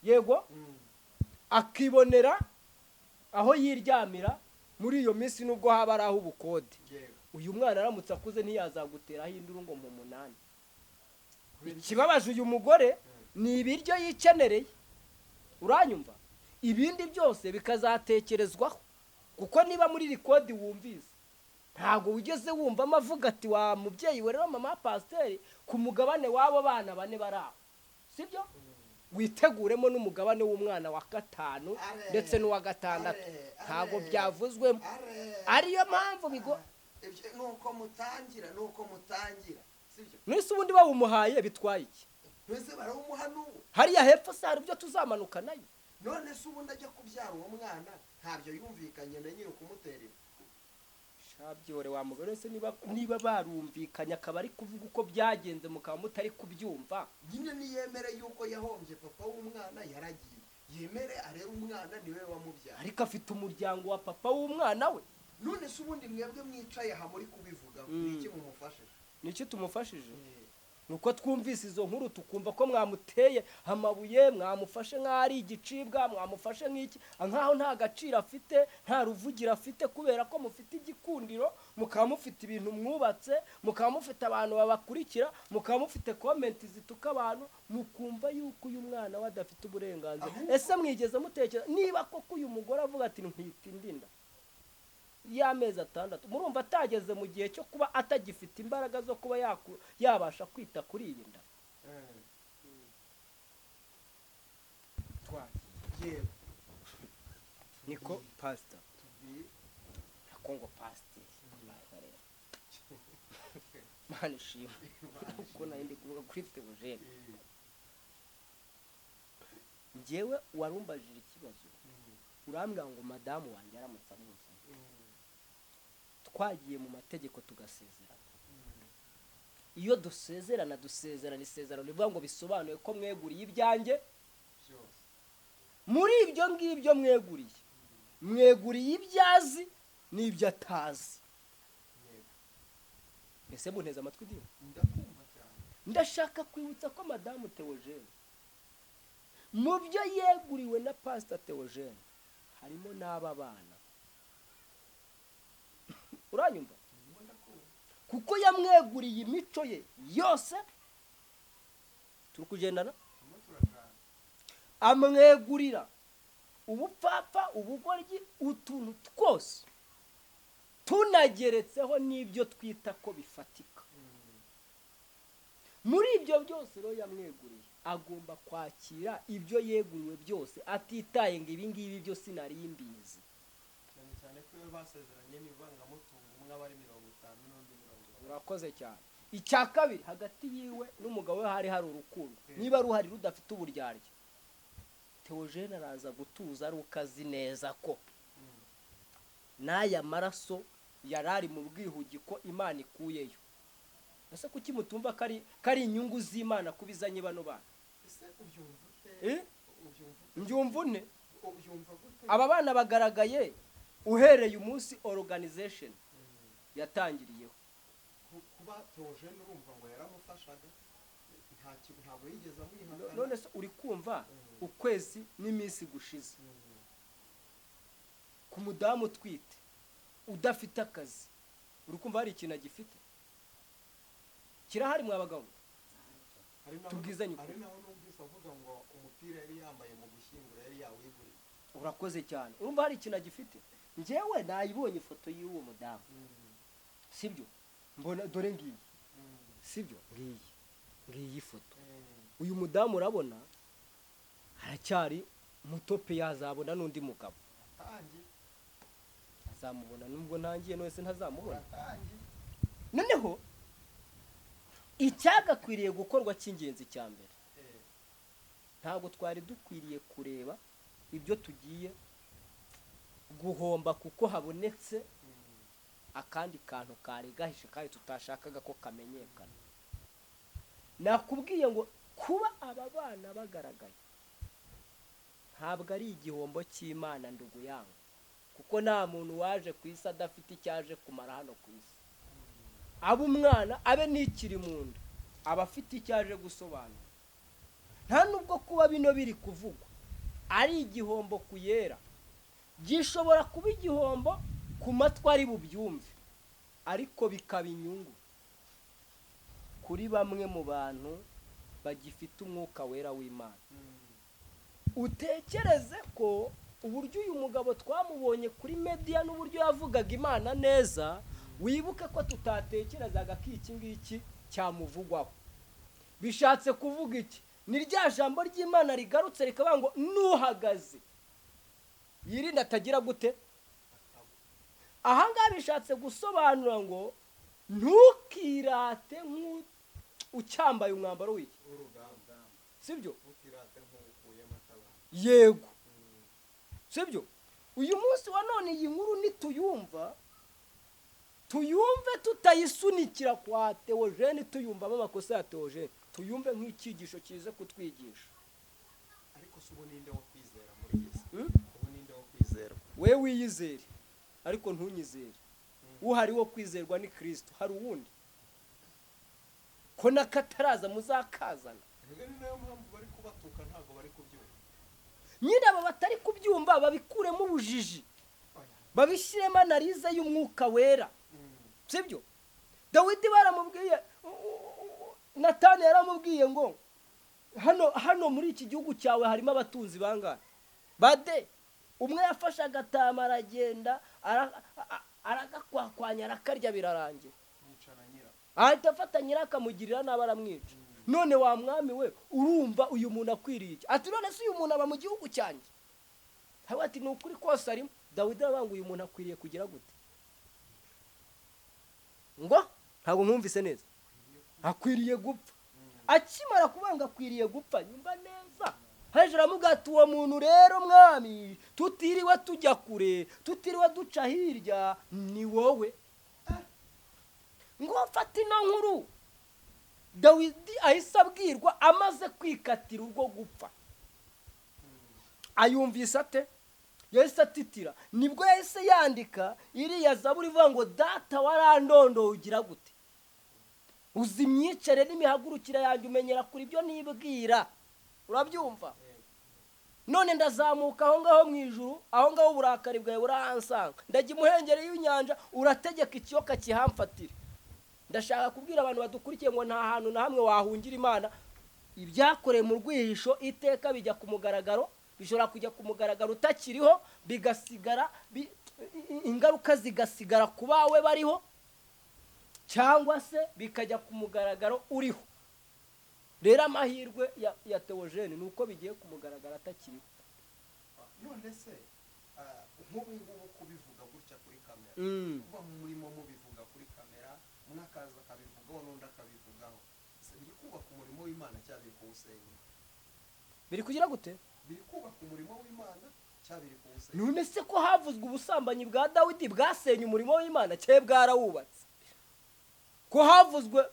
yego akibonera aho yiryamira muri iyo minsi nubwo haba ari aho ubukode, uyu mwana aramutse akuze ntiyazaguteraho induru ngo mu munani. ikibabaje uyu mugore ni ibiryo yikenereye, uranyumva? ibindi byose bikazatekerezwaho, kuko niba muri rikodi wumvise ntago wigeze wumva amavuga ati wa mubyeyi we rero mama pasiteri ku mugabane w'abo bana bane bari aho, sibyo? witeguremo n'umugabane w'umwana wa 5 ndetse n'uwa 6 ntago byavuzwemo. ariyo mpamvu nuko mutangira sibyo? nese ubundi bawumuhaye bitwaye iki? Twese barawumuha n'ubu hariya hepfo se hari ibyo tuzamanuka nayo. none se ubundi ajya kubyara uwo mwana ntabyo yumvikanye na nyiri kumuterera. shabyore wa mugore se niba barumvikanye akaba ari kuvuga uko byagenze mukaba mutari kubyumva. nyine niyemere yuko yahombye papa w'umwana yaragiye, yemere arera umwana niwe wamubyara. ariko afite umuryango wa papa w'umwana we. none se ubundi mwebwe mwicaye aha muri kubivuga iki mumufashije? niki tumufashije? nuko twumvise izo nkuru tukumva ko mwamuteye amabuye, mwamufashe nk'ari igicibwa, mwamufashe nk'iki, nkaho nta gaciro afite, nta ruvugira afite, kubera ko mufite igikundiro, mukaba mufite ibintu mwubatse, mukaba mufite abantu babakurikira, mukaba mufite komenti zituka abantu, mukumva yuko uyu mwana we adafite uburenganzira. ese mwigeze mutekereza niba koko uyu mugore avuga ati ntwite indinda y'amezi 6, murumva atageze mu gihe cyo kuba atagifite imbaraga zo kuba yabasha kwita kuri iyi nda? niko pastor nakongo pastor mani shima uko nandi kuvuga kuri Theogene. njyewe warumbajije ikibazo urambwira ngo madamu wanjye aramutse amuzi, twagiye mu mategeko tugasezerana. iyo dusezerana isezerano rivuga ngo bisobanuye ko mweguriye ibyanjye muri ibyo ngibyo mweguriye ibyazi n'ibyo atazi. ese munteze amatwi dini? ndashaka kwibutsa ko madamu Theogene mu byo yeguriwe na Pastor Theogene harimo n'aba bana. uranyumva? kuko yamweguriye imico ye yose. Turi kugendana? Amwegurira ubupfapfa, ubugoryi, utuntu twose, tunageretseho n'ibyo twita ko bifatika. Muri ibyo byose rero yamweguriye, agomba kwakira ibyo yeguriwe byose, atitaye ngo ibi ngibi byo sinari mbizi. cyane ko iyo basezeranye n'ivangamutungo umwe aba ari 50 n'undi 50. Urakoze cyane. Icya kabiri, hagati yiwe n'umugabo we hari urukundo. Niba ruhari rudafite uburyarya, Theogene araza gutuza ari ukazi neza ko n'aya maraso yarari mu bwihugi ko Imana ikuyeyo. Ese kuki mutumva kari inyungu z'Imana kubizanye bano bana? Ese ubyumva Mbyumvune. Aba bana bagaragaye uhereye umunsi organization yatangiriyeho. Kuba Theogene urumva ngo yaramufashaga, ntabwo yigeze amwihakana. None se uri kumva ukwezi n'iminsi gushize ku mudamu utwite udafite akazi, uri kumva hari ikintu agifite? Kirahari mwabagabo? Tubwizanye ari naho numvise avuga ngo umupira yari yambaye mu gushyingura yari yawiguriye. Urakoze cyane. Urumva hari ikintu agifite? Njyewe nayibonye ifoto y'uwo mudamu, sibyo? Mbona dore ngiyi, sibyo? Ngiyi foto. Uyu mudamu urabona haracyari mutope, yazabona n'undi mugabo. Azamubona nubwo ntangiye nose ntazamubona. Noneho icyagakwiriye gukorwa cy'ingenzi cya mbere, ntabwo twari dukwiriye kureba ibyo tugiye guhomba kuko habonetse akandi kantu kari gahishe kandi tutashakaga ko kamenyekana. Nakubwiye ngo kuba aba bana bagaragaye ntabwo ari igihombo cy'Imana ndugu yangu, kuko nta muntu waje ku isi adafite icyaje kumara hano ku isi. Aba umwana abe n'ikiri mu nda aba afite icyaje gusobanura. Nta nubwo kuba bino biri kuvugwa ari igihombo kuyera, gishobora kuba igihombo ku matwi ari bubyumve, ariko bikaba inyungu kuri bamwe mu bantu bagifite umwuka wera w'Imana. Utekereze ko uburyo uyu mugabo twamubonye kuri media n'uburyo yavugaga Imana neza, wibuke ko tutatekerezaga ko iki ngiki cyamuvugwaho. Bishatse kuvuga iki? Ni rya jambo ry'Imana rigarutse rikavuga ngo nuhagaze yirinda atagira gute. Aha ngaha bishatse gusobanura ngo ntukirate ucyambaye umwambaro w'iki, sibyo? Yego, sibyo? Uyu munsi wa none iyi nkuru nituyumva, tuyumve tutayisunikira kwa Theogene, tuyumvamo amakosa ya Theogene, tuyumve nk'icyigisho kize kutwigisha. Ariko subo ninde wo kwizera muri Yesu? Ubu ninde wo kwizera? We wiyizere ariko ntunyizere. Uhari wo kwizerwa ni Kristo, hari uwundi ko nakataraza muzakazana. Ni nayo mpamvu bari kubatuka ntago bari kubyumva. Nyine aba batari kubyumva babikuremo ubujiji, babishyiremo analize y'umwuka wera, sibyo? Dawidi baramubwiye, Natani yaramubwiye ngo hano muri iki gihugu cyawe harimo abatunzi bangahe? Bade. Umwe yafashe agatama aragenda aragakwakwanya arakarya birarangira, ahita afata nyiraka amugirira nabi aramwica. None wa mwami we urumva uyu muntu akwiriye iki? Ati none se uyu muntu aba mu gihugu cyanjye? Hawe ati nukuri kose arimo. Dawidi arabanga uyu muntu akwiriye kugira gute? Ngo ntabwo mwumvise neza, akwiriye gupfa. Akimara kubanga akwiriye gupfa nyumva neza, hejuru amugati uwo muntu rero mwami tutiriwe tujya kure, tutiriwe duca hirya, ni wowe. Ngo mfata ino nkuru Dawidi ahise abwirwa amaze kwikatira urwo gupfa. Ayumvise ate? Yahise atitira. Nibwo yahise yandika iriya zaburi ivuga ngo data warandondo ugira gute? Uzi imyicare n'imihagurukire yanjye umenyera kuri ibyo nibwira. Urabyumva? None ndazamuka aho ngaho mu ijuru, aho ngaho uburakari bwawe burahansanga. Ndajya imuhengeri y'inyanja urategeka ikiyoka kihamfatire. ndashaka kubwira abantu badukurikiye ngo nta hantu na hamwe wahungira Imana. Ibyakorewe mu rwihisho iteka bijya ku mugaragaro, bishobora kujya ku mugaragaro utakiriho, bigasigara ingaruka zigasigara ku bawe bariho, cyangwa se bikajya ku mugaragaro uriho. Rero amahirwe ya Theogene ni uko bigiye ku mugaragaro atakiriho. none se nk'ubu ngubu kubivuga gutya kuri kamera, kuba murimo mubivuga kuri kamera, umwe akaza akabivugaho n'undi akabivugaho, biri kubaka umurimo w'Imana cyangwa biri kuwusenya? Biri kugira gute? Biri kubaka umurimo w'Imana cyangwa biri kuwusenya? None se ko havuzwe ubusambanyi bwa Dawidi bwasenye umurimo w'Imana cyangwa bwarawubatse? Ko havuzwe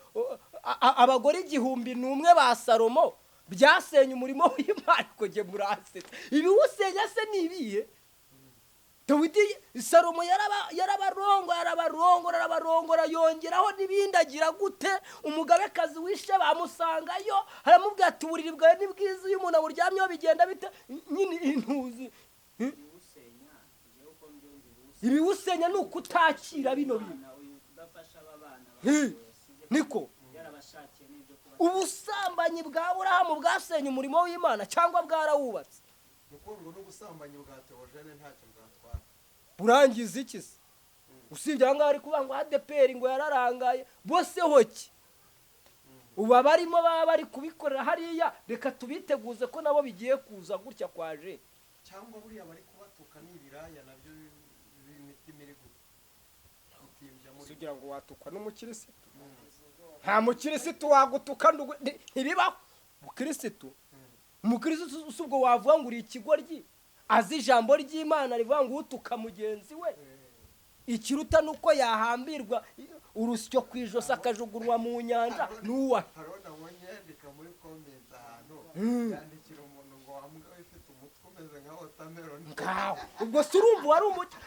abagore 1,000 ba Salomo byasenye umurimo w'Imana, ko je murasetse ibiwusenya se nibiye? Dawidi Salomo yarabarongora yongeraho n'ibindi agira gute, umugabekazi wishe bamusangayo haramubwira ati uburiri bwawe ni bwiza, iyo umuntu aburyamyeho bigenda bite, nyine intuzi ibiwusenya ni ukutakira bino bintu. Niko ubusambanyi bwa Aburahamu bwasenye umurimo w'Imana cyangwa bwarawubatse? Nuko ngo n'ubusambanyi bwa Theogene ntacyo bwatwara. Burangiza iki se? Usibye aho ngaho ari kuvuga ngo ADPR ngo yararangaye, bose hoki uba barimo baba bari kubikorera hariya, reka tubiteguze ko nabo bigiye kuza gutya kwaje. Cyangwa buriya bari kubatuka n'ibiraya nabyo b'imitima iri gutimbya muri kugira ngo watukwa n'umukirisitu. Nta mukirisitu wagutuka ntibibaho. Umukirisitu usubwo wavuga ngo uri ikigoryi, azi ijambo ry'Imana rivuga ngo utuka mugenzi we, ikiruta nuko yahambirwa urusyo kwijosa akajugunwa mu nyanja nuwa. Harona wonyandika muri comment ahantu yandikira umuntu ngo wambwa ifite umutwe umeze nka watermelon. Ubwo surumva wari umucyo.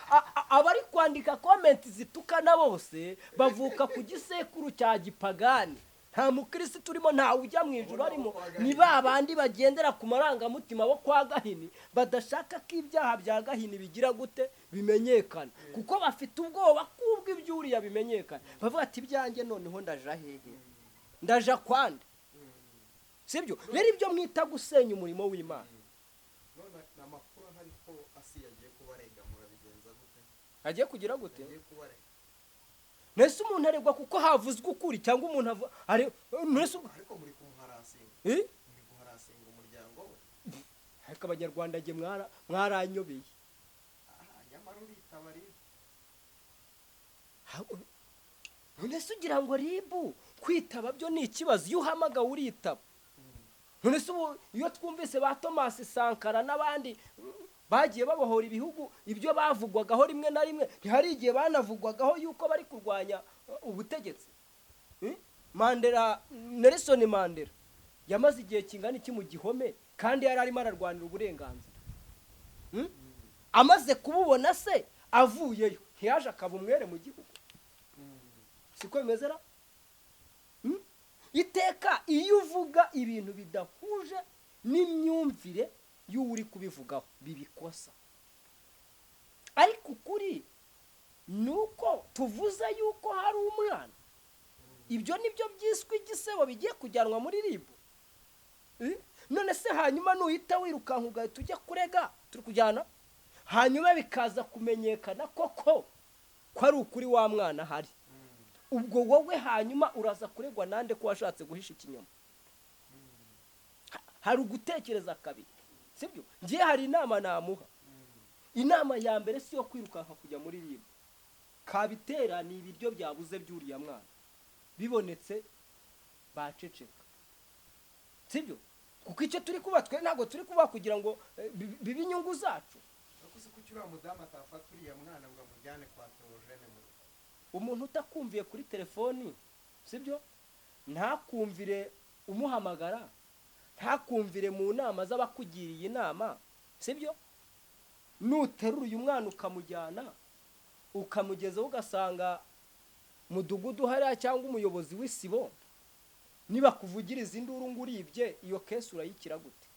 Abari kwandika comment zitukana bose bavuka ku gisekuru cya gipagani. Nta mukirisitu urimo, nta ujya mu ijuru arimo, ni babandi bagendera ku marangamutima bo kwa Gahini, badashaka ko ibyaha bya Gahini bigira gute bimenyekana, kuko bafite ubwoba kubwo ibyuriya bimenyekana. Bavuga ati ibyanjye noneho ndaja hehe, ndaja kwande. Sibyo rero ibyo mwita gusenya umurimo w'Imana. None namakuru hariko Asiya agiye kubarega murabigenza gute? Agiye kugira gute? Agiye kubarega. Nese umuntu aregwa kuko havuzwe ukuri cyangwa umuntu ari nese ariko muri kumuharasinga. Muri guharasinga umuryango we. Ariko abanyarwanda nge mwaranyobeye. Nyamara uritabari. None se ugira ngo ribu kwitaba byo ni ikibazo, iyo uhamaga uritaba. None se iyo twumvise ba Thomas Sankara n'abandi bagiye babohora ibihugu, ibyo bavugwagaho rimwe na rimwe ntihari igihe banavugwagaho yuko bari kurwanya ubutegetsi. Nelson Mandela yamaze igihe kingana iki mu gihome kandi yari arimo ararwanira uburenganzira. Amaze kububona se avuyeyo ntiyaje akaba umwere mu gihugu. Siko bimeze ra? Iteka iyo uvuga ibintu bidahuje n'imyumvire y'uri kubivugaho bibikosa. Ariko ukuri nuko tuvuze yuko hari umwana, ibyo nibyo byiswe igisebo bigiye kujyanwa muri ribu. None se hanyuma nuhita wirukanka ugahita ujya kurega, turi kujyana, hanyuma bikaza kumenyekana koko ko ari ukuri wa mwana hari, ubwo wowe hanyuma uraza kuregwa nande ko washatse guhisha ikinyoma? Hari ugutekereza kabiri, sibyo? Ngiye hari inama namuha. Inama ya mbere si yo kwirukanka kujya muri ribu. Kabitera ni ibiryo byabuze byuriya mwana, bibonetse baceceka, sibyo? Kuko icyo turi kuba twe ntago turi kuba kugira ngo bibe inyungu zacu. Nakuze ko cyura mudamu atafata uriya mwana ngo amujyane kwa Theogene. Umuntu utakumviye kuri telefoni, sibyo? Ntakumvire umuhamagara, ntakumvire mu nama z'abakugiriye inama, sibyo? Nuterura uyu mwana ukamujyana ukamugezaho ugasanga mudugudu hariya cyangwa umuyobozi w'isibo, niba kuvugiriza induru nguribye iyo kesi urayikira gute?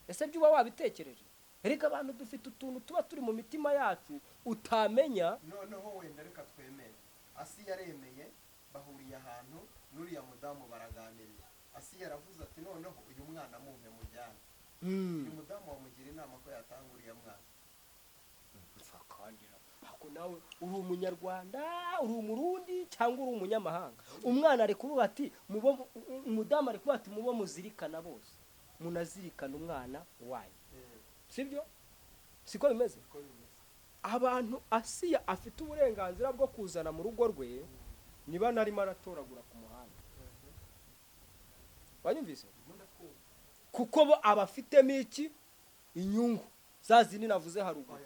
Ese byo uba wabitekereje? Erega abantu dufite utuntu tuba turi mu mitima yacu utamenya. Noneho wenda reka twemere Asiya yaremeye bahuriye ahantu n'uriya mudamu baraganiriye. Asiya yaravuze ati noneho uyu mwana mumpe mujyane. Uyu mudamu wamugira inama ko yatanga uriya mwana. Ako nawe uri umunyarwanda, uri umurundi cyangwa uri umunyamahanga. Umwana ari kuvuga ati umudamu ari kuvuga ati mubo muzirikana bose, munazirikana umwana wanyu. Sibyo? Siko bimeze? Abantu Asiya afite uburenganzira bwo kuzana mu rugo rwe niba narimo aratoragura ku muhanda. Wanyumvise? Kuko bo abafitemo iki? Inyungu. Zazindi navuze haruguru.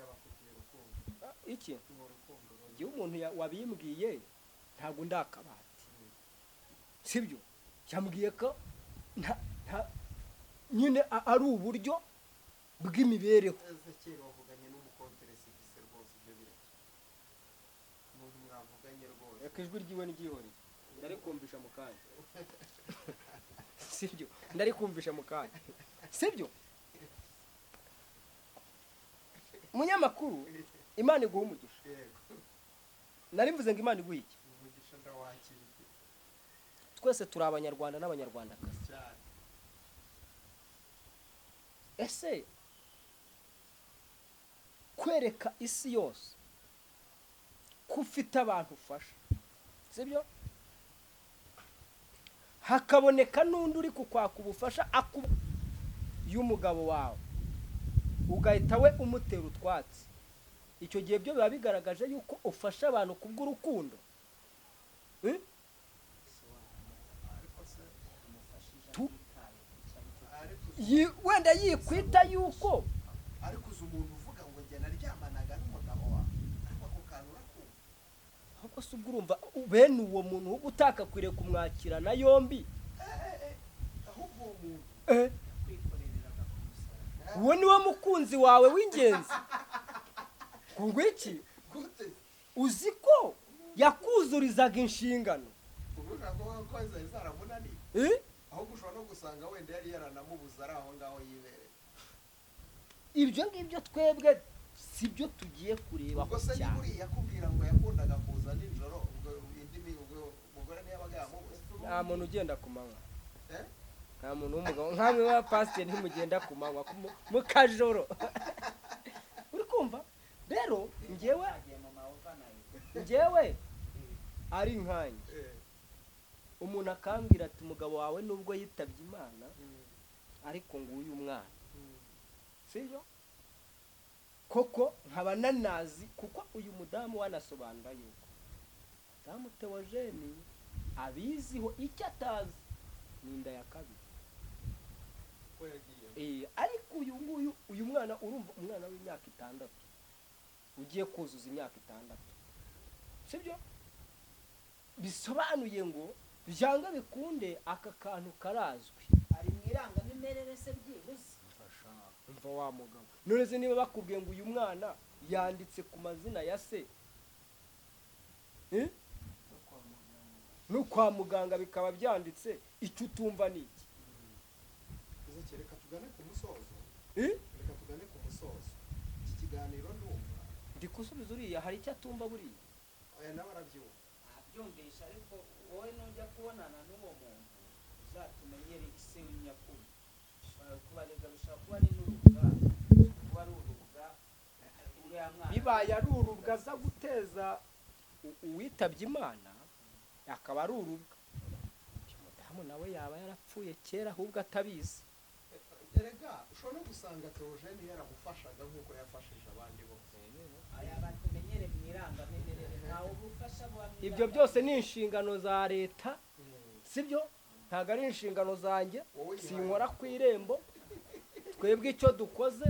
Iki? Igihe umuntu wabimbwiye ntabwo ndakabati. Sibyo? Yambwiye ko nyine ari uburyo bw'imibereho. Ezekeri wavuganye n'umukonteresi gise rwose ibyo bireke. Umuntu mwavuganye rwose. Reka ijwi ryiwe n'igihori. Ndari kumvisha mu kanya. Sibyo? Ndari kumvisha mu kanya. Sibyo? Munyamakuru Imana iguha umugisha. Nari mvuze ngo Imana iguha iki? Umugisha ndawakira. Twese turi abanyarwanda n'abanyarwandakazi. Cyane. Ese kwereka isi yose ko ufite abantu ufasha, sibyo? Hakaboneka n'undi uri kukwaka ubufasha y'umugabo wawe, ugahita we umutera utwatsi. Icyo gihe byo biba bigaragaje yuko ufasha abantu kubw'urukundo. Wenda yikwita yuko ariko uzi umuntu uvuga ngo njye naryamanaga n'umugabo wawe, ariko ako kantu urakumva. ahubwo se ubwo urumva bene uwo muntu utakakwiriye kumwakirana yombi. Ahubwo uwo muntu kwikorereraga ku musaraba. Uwo niwe mukunzi wawe w'ingenzi. Ngo iki? Uzi ko yakuzurizaga inshingano. ubu ntabwo ko zaramunaniye. Ahubwo ushobora no gusanga wenda yari yaranamubuza ari aho ngaho yibereye. Ibyo ngibyo twebwe sibyo tugiye kureba ubwo se cyane. niburi yakubwira ngo yakundaga kuza nijoro, ubwo indimi ubwo umugore niyo yabaga yamubuze. Nta muntu ugenda ku manywa. Eh? Nta muntu w'umugabo nkamwe wa pastor ntimugenda ku manywa mu kajoro. Uri kumva? Rero njyewe ari nkanye. Umuntu akambwira ati umugabo wawe nubwo yitabye Imana ariko nguyu mwana. Sibyo? Koko nkaba nanazi kuko uyu mudamu wanasobanura yuko Madamu Theogene abiziho icyo atazi ni indaya kabiri. Ariko uyu mwana urumva umwana w'imyaka 6 ugiye kuzuza imyaka 6. Sibyo? Bisobanuye ngo byanga bikunde aka kantu karazwi. Ari mwirangamimerere se byibuze. Umva wa mugabo. None niba bakubwiye ngo uyu mwana yanditse ku mazina ya se, no kwa muganga bikaba byanditse, icyo utumva ni iki? Reka tugane ku musozo. Reka tugane ku musozo. Iki kiganiro ndumva ndi kusubiza uriya hari icyo atumva buriya. Oya n'abarabyumva. Abyumvisha ariko wowe nujya kubonana n'uwo muntu uzatumenyere ise w'inyakuri. Kubarega bishobora kuba ari n'urubuga, kuba ari urubuga uriya mwana. Bibaye ari urubwa aza guteza uwitabye Imana, akaba ari urubwa. Uyu mudamu nawe yaba yarapfuye kera ahubwo atabizi. Erega ushobora no gusanga Theogene yaramufashaga nk'uko yafashije abandi bose. Aya batumenyere mwirangamimerere ntawe ubufasha bwa mwirangamimerere. Ibyo byose ni inshingano za leta, sibyo? Ntago ari inshingano zanjye, sinkora ku irembo. Twebwe icyo dukoze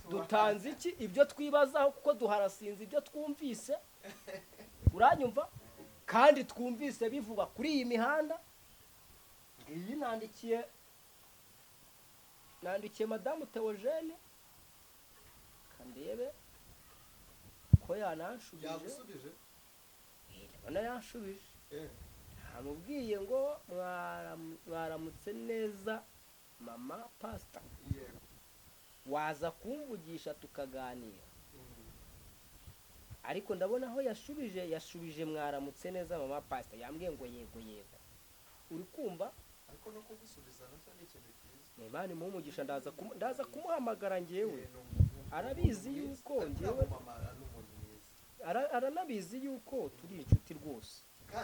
dutanze iki? Ibyo twibazaho kuko duharasinze ibyo twumvise. Uranyumva? Kandi twumvise bivuga kuri iyi mihanda. Iyi nandikiye Madamu Theogene kandebe ko yananshubije. Yagusubije? Ndabona yanshubije. Namubwiye ngo mwaramutse neza mama pastor. Waza kumvugisha tukaganira. Ariko ndabona aho yashubije mwaramutse neza mama pastor. Yambwiye ngo yego. uri kumva ariko no kugusubiza nacyo ni ikintu cyiza. Imana imuhe umugisha, ndaza kumuhamagara njyewe, Ni umuntu arabizi mwiza. yuko Ariko njyewe yamamara n'umuntu mwiza. aranabizi yuko turi inshuti rwose,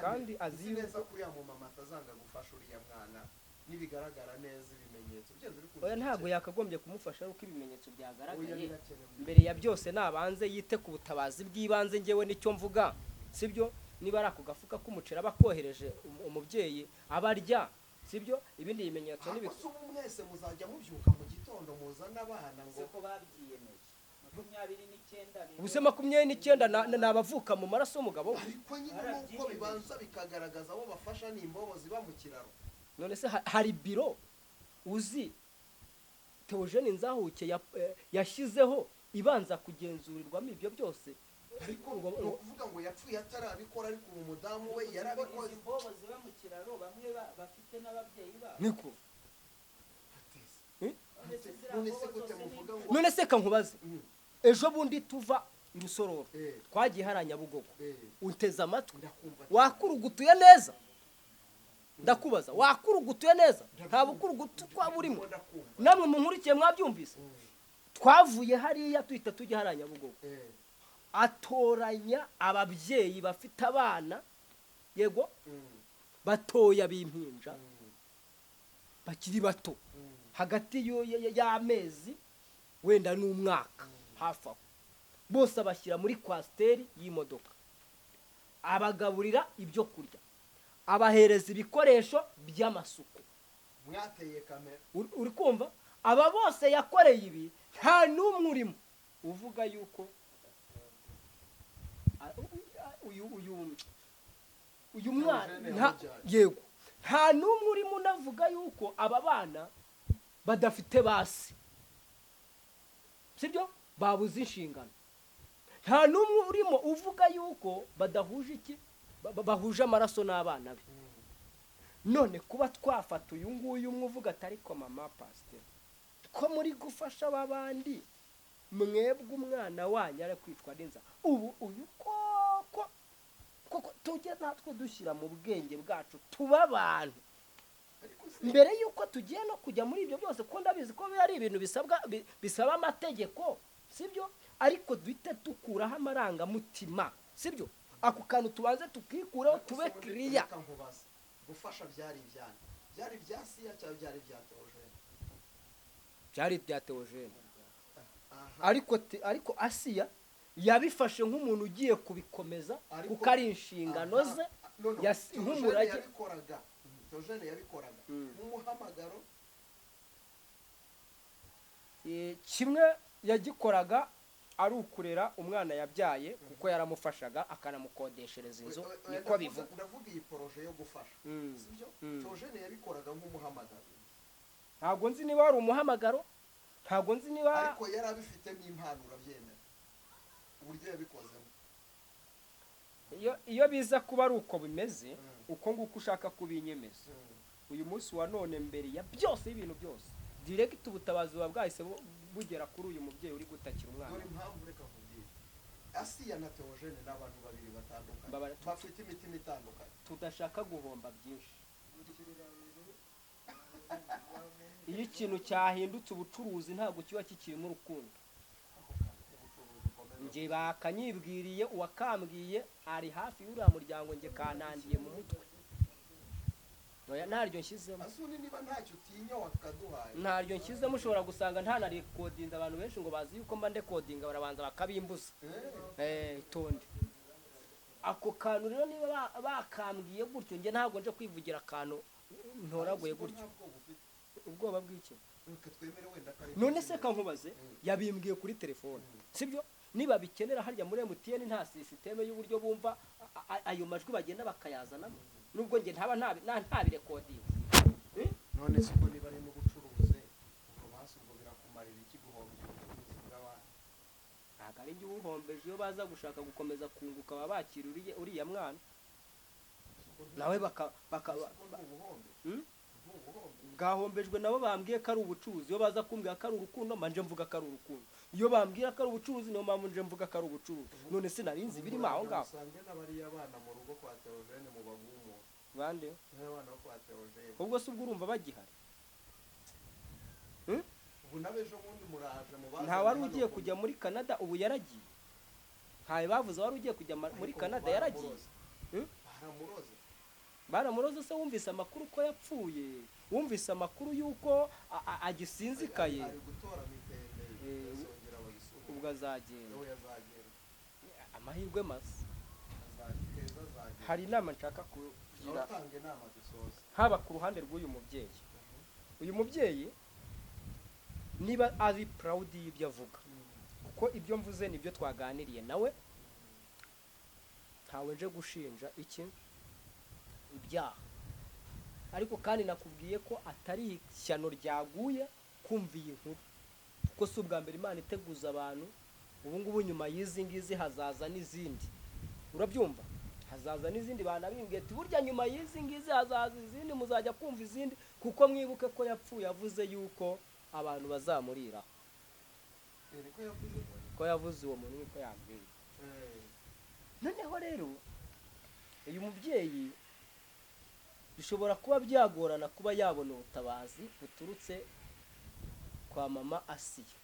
kandi azi neza yuko ko uriya mumama atazanga gufasha uriya mwana nibigaragara neza ibimenyetso byenze uri oya ntabwo yakagombye kumufasha ariko ibimenyetso byagaragaye. birakenewe. Mbere ya byose nabanze yite ku butabazi bw'ibanze, njyewe nicyo mvuga, sibyo? Niba ari ako gafuka k'umuceri aba akohereje umubyeyi aba arya, sibyo? Ibindi bimenyetso Ariko ubu mwese muzajya mubyuka mu gitondo muzana abana ngo ko babyiyemeje 29 ubuse 29 ni abavuka mu maraso y'umugabo we. ariko nyine nuko bibanza bikagaragaza abo bafasha n'imbobo ziba mu kiraro. None se hari biro uzi Theogene Nzahuke yashyizeho ibanza kugenzurirwamo ibyo byose, ariko ni ukuvuga ngo yapfuye atarabikora, ariko uwo mudamu we yarabikoze. imbobo ziba mu kiraro bamwe bafite n'ababyeyi babo. niko None none se gute muvuga ngo se kankubaze, ejo bundi tuva i Rusororo twagiye hara Nyabugogo, unteze amatwi, ndakumva wakurugutuye neza? Ndakubaza, wakurugutuye neza? nta bukurugutu kwa burimo? Namwe munkurikiye mwabyumvise? Twavuye hariya tuhita tujya hara Nyabugogo, atoranya ababyeyi bafite abana, yego, batoya b'impinja bakiri bato, hagati y'amezi wenda n'umwaka hafi aho, bose abashyira muri kwasiteri y'imodoka, abagaburira ibyo kurya, abahereza ibikoresho by'amasuku. mwateye kamera. Uri kumva? Aba bose yakoreye ibi, nta n'umwe urimo uvuga yuko uyu mwana yego, nta n'umwe urimo unavuga yuko aba bana badafite basi, sibyo? Babuze inshingano. Nta n'umwe urimo uvuga yuko badahuje iki, bahuje amaraso n'abana be. None kuba twafata uyu nguyu umwe uvuga atari ko mama Pastor ko muri gufasha abandi, mwebwe umwana wanyu ari kwicwa n'inzara, ubu uyu koko tujye natwe dushyira mu bwenge bwacu tuba abantu mbere yuko tugiye no kujya muri ibyo byose, ko ndabizi ko ari ibintu bisaba amategeko, sibyo? Ariko duhite dukuraho amarangamutima, sibyo? Ako kantu tubanze tukikuraho tube kiriya. Gufasha byari ibyana, byari bya Siya cyangwa byari bya Theogene? Byari bya Theogene. Ariko Asiya yabifashe nk'umuntu ugiye kubikomeza kuko ari inshingano ze nk'umurage. Theogene yabikoraga nk'umuhamagaro. Kimwe yagikoraga ari ukurera umwana yabyaye kuko yaramufashaga akanamukodeshereza inzu, niko bivuga. Ndavuga iyi poroje yo gufasha, sibyo? Theogene yabikoraga nk'umuhamagaro. Ntabwo nzi niba ari umuhamagaro, ntabwo nzi niba, ariko yari abifitemo impano, urabyemera uburyo yabikozemo. iyo biza kuba ari uko bimeze, uko nguko ushaka kubinyemeza, uyu munsi wa none mbere ya byose y'ibintu byose direct ubutabazi buba bwahise bugera kuri uyu mubyeyi uri gutakira umwana. Dore impamvu reka nkubwire, Asiya na Theogene ni abantu babiri batandukanye, bafite imitima itandukanye, tudashaka guhomba byinshi. Iyo ikintu cyahindutse ubucuruzi ntabwo kiba kikirimo urukundo. Nge bakanyibwiriye, uwakambwiye ari hafi y'uriya muryango, nge kanandiye mu mutwe. Oya ntaryo nshyizemo. Asuni niba ntacyo utinya wakaduhaye. Ntaryo nshyizemo, ushobora gusanga nta na recording, abantu benshi ngo bazi yuko mba ndecodinga barabanza bakabimbuza. Tonde. Ako kantu rero niba bakambwiye gutyo, nge ntabwo nje kwivugira akantu ntoraguye gutyo. Ubwoba bw'iki? None se kankubaze, yabimbwiye kuri telefone, sibyo? Niba bikenera harya muri MTN nta systeme y'uburyo bumva ayo majwi bagenda bakayazanamo, nubwo nge ntaba ntabirekodinga. None se ko niba ari n'ubucuruzi ubwo basi ubwo birakumarira iki guhombya ubucuruzi bw'abandi? Ntabwo ari njye uhombeje iyo baza gushaka gukomeza kunguka baba bakira uriya mwana nawe bwahombejwe nabo bambwiye ko ari ubucuruzi. Iyo baza kumbwira ko ari urukundo manje mvuga ko ari urukundo, iyo bambwira ko ari ubucuruzi niyo mpamvu nje mvuga ko ari ubucuruzi. None se narinzi birimo aho ngaho. Usange n'abariya abana mu rugo kwa Theogene mu bagumo bande n'abana bo kwa Theogene ubwo se ubwo urumva bagihari ubu nabejo mundi muraje mu baza nta wari ugiye kujya muri Canada ubu yaragiye ntawe bavuze wari ugiye kujya muri Canada yaragiye baramuroze se wumvise amakuru ko yapfuye wumvise amakuru yuko agisinzikaye ari gutora mitende yasongera abayisuka ubwo azagenda amahirwe masa hari inama nshaka kugira haba ku ruhande rw'uyu mubyeyi uyu mubyeyi niba ari proud y'ibyo avuga kuko ibyo mvuze nibyo twaganiriye nawe ntawe nje gushinja iki ibyaha ariko kandi nakubwiye ko atari ishyano ryaguye kumva iyi nkuru kuko si ubwa mbere Imana iteguza abantu ubu ngubu nyuma y'izi ngizi hazaza n'izindi urabyumva hazaza n'izindi bana bimbwiye ati burya nyuma y'izi ngizi hazaza izindi muzajya kumva izindi kuko mwibuke ko yapfuye yavuze yuko abantu bazamuriraho ko yavuze uwo muntu niko yambwiye noneho rero uyu mubyeyi bishobora kuba byagorana kuba yabona ubutabazi buturutse kwa mama Asiya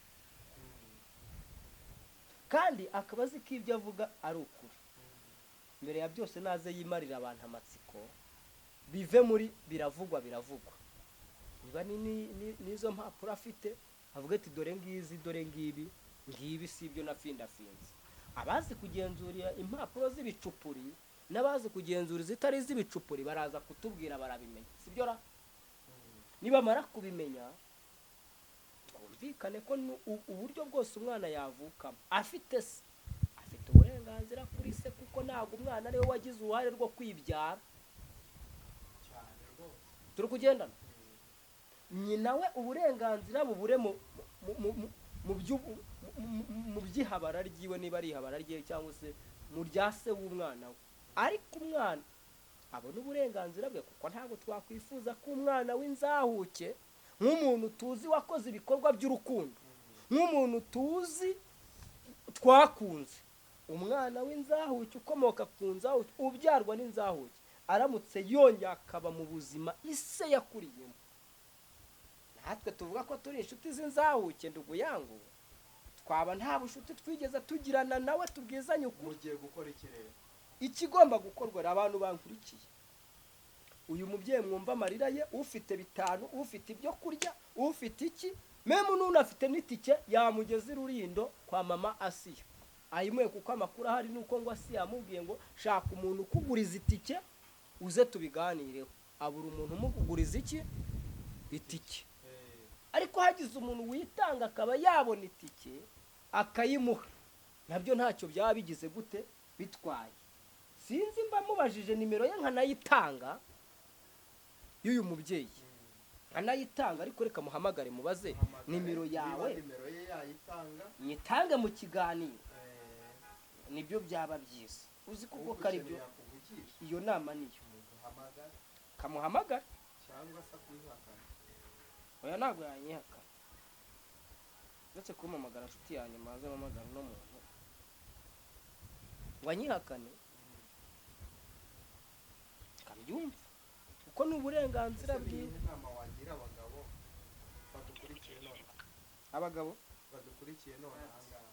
kandi akaba azi ko ibyo avuga ari ukuri mbere ya byose naze yimarira abantu amatsiko bive muri biravugwa niba n'izo mpapuro afite avuga ati dore ngizi dore ngibi si ibyo nafindafinze abazi kugenzurira impapuro z'ibicupuri n'abazi kugenzura izitari iz'ibicupuri baraza kutubwira barabimenya sibyo ra nibamara kubimenya twumvikane ko uburyo bwose umwana yavukamo afite uburenganzira kuri se kuko ntabwo umwana ariwe wagize uruhare rwo kwibyara turi kugendana nyina we uburenganzira bubure mu by'ihabara ryiwe niba ari ihabara ryiwe cyangwa se mu rya se w'umwana we ariko umwana abona uburenganzira bwe kuko ntabwo twakwifuza ko umwana w'inzahuke nk'umuntu tuzi wakoze ibikorwa by'urukundo nk'umuntu tuzi twakunze umwana w'inzahuke ukomoka ku nzahuke ubyarwa n'inzahuke aramutse yongera akaba mu buzima ise yakuriyemo natwe tuvuga ko turi inshuti z'inzahuke nduguyangu twaba nta bushuti twigeze tugirana nawe tubwizanye ukuri mugiye gukora ikirere ikigomba gukorwa abantu bankurikiye uyu mubyeyi mwumva amarira ye ufite bitanu ufite ibyo kurya ufite iki memu n'unafite n'itike yamugeze irurindo kwa mama Asiya ayimuye kuko amakuru ahari nuko ngo Asiya yamubwiye ngo shaka umuntu ukuguriza itike uze tubiganireho abura umuntu umukuguriza itike ariko hagize umuntu witanga akaba yabona itike akayimuha nabyo ntacyo byaba bigize gute bitwaye sinzi mba mubajije nimero ye nkanayitanga y'uyu mubyeyi nkanayitanga ariko reka muhamagare mubaze nimero yawe nimero ye yayitanga nyitange mu kiganiro nibyo byaba byiza uzi kuko kari byo iyo nama niyo kamuhamagara cyangwa se kwihakana oya ntabwo yanyihakana ndetse kumpamagara nshuti yanjye maze mpamagara no muntu wanyihakane kabyumva kuko ni uburenganzira bwiwe inama wagira abagabo badukurikiye none abagabo badukurikiye none ahangaha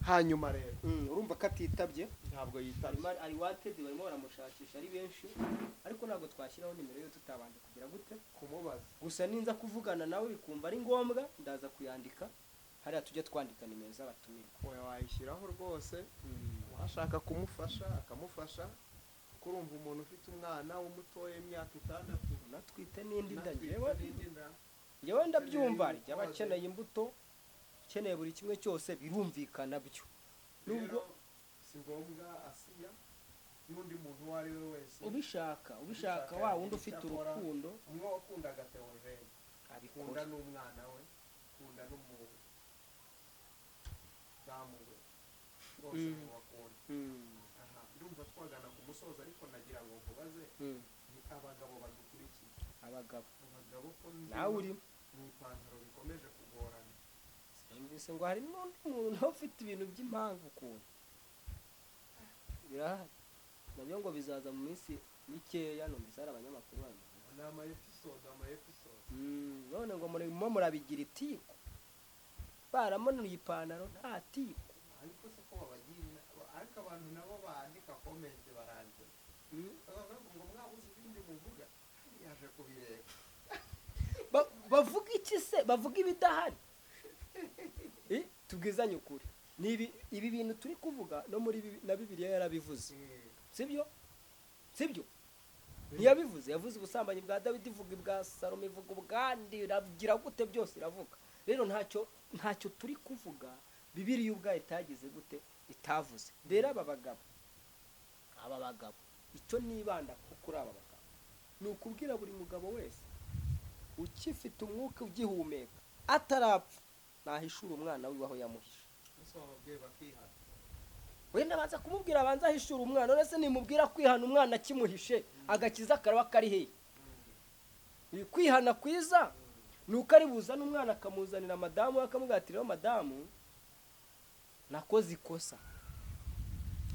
hanyuma rero urumva ko atitabye ntabwo yitabye ari wanted barimo baramushakisha ari benshi ariko ntabwo twashyiraho nimero yo tutabanje kugira gute kumubaza gusa ninza kuvugana nawe bikumva ari ngombwa ndaza kuyandika hariya tujye twandika nimero z'abatumirwa oya wayishyiraho rwose washaka kumufasha akamufasha kuko urumva umuntu ufite umwana w'umutoya imyaka 6 unatwite n'indi nda njyewe ndabyumva ryaba akeneye imbuto ukeneye buri kimwe cyose birumvikana byo nubwo si ngombwa Asiya n'undi muntu uwo ari we wese ubishaka wa wundi ufite urukundo umwe wakundaga Theogene abikunda n'umwana we kunda n'umuntu damu we bose bakunda ndumva twagana ku musozo ariko nagira ngo nkubaze ni abagabo badukurikiye bagabo abagabo ko nawe urimo mu ipantaro bikomeje kugorana. numvise ngo hari n'undi muntu ufite ibintu by'impamvu ukuntu birahari nabyo ngo bizaza mu minsi mikeya. numvise hari abanyamakuru babivuga ni ama episode none ngo murimo murabigira itiku baramanuye ipantaro nta tiku. ariko se ko babagira ariko abantu nabo bandika comment barandika bavuga ngo mwabuze ibindi muvuga yaje kubireba. bavuga iki se? bavuga ibidahari. tubwizanye ukuri ibi bintu turi kuvuga no muri na Bibiliya yarabivuze, sibyo ntiyabivuze? yavuze ubusambanyi bwa Dawidi, ivuga ibwa Salomo, ivuga ubwandi, iragira gute byose iravuga. rero ntacyo turi kuvuga Bibiliya ubwayo itagize gute itavuze. rero aba bagabo icyo nibanda kuri aba bagabo ni ukubwira buri mugabo wese ukifite umwuka ugihumeka atarapfa nahishura umwana wiwe aho yamuhishe. wenda abanza kumubwira abanza ahishura umwana. none se nimubwira kwihana umwana akimuhishe agakiza karaba kari hehe? kwihana kwiza ni uko ari buzane umwana akamuzanira madamu we akamubwira ati rero madamu nakoze ikosa.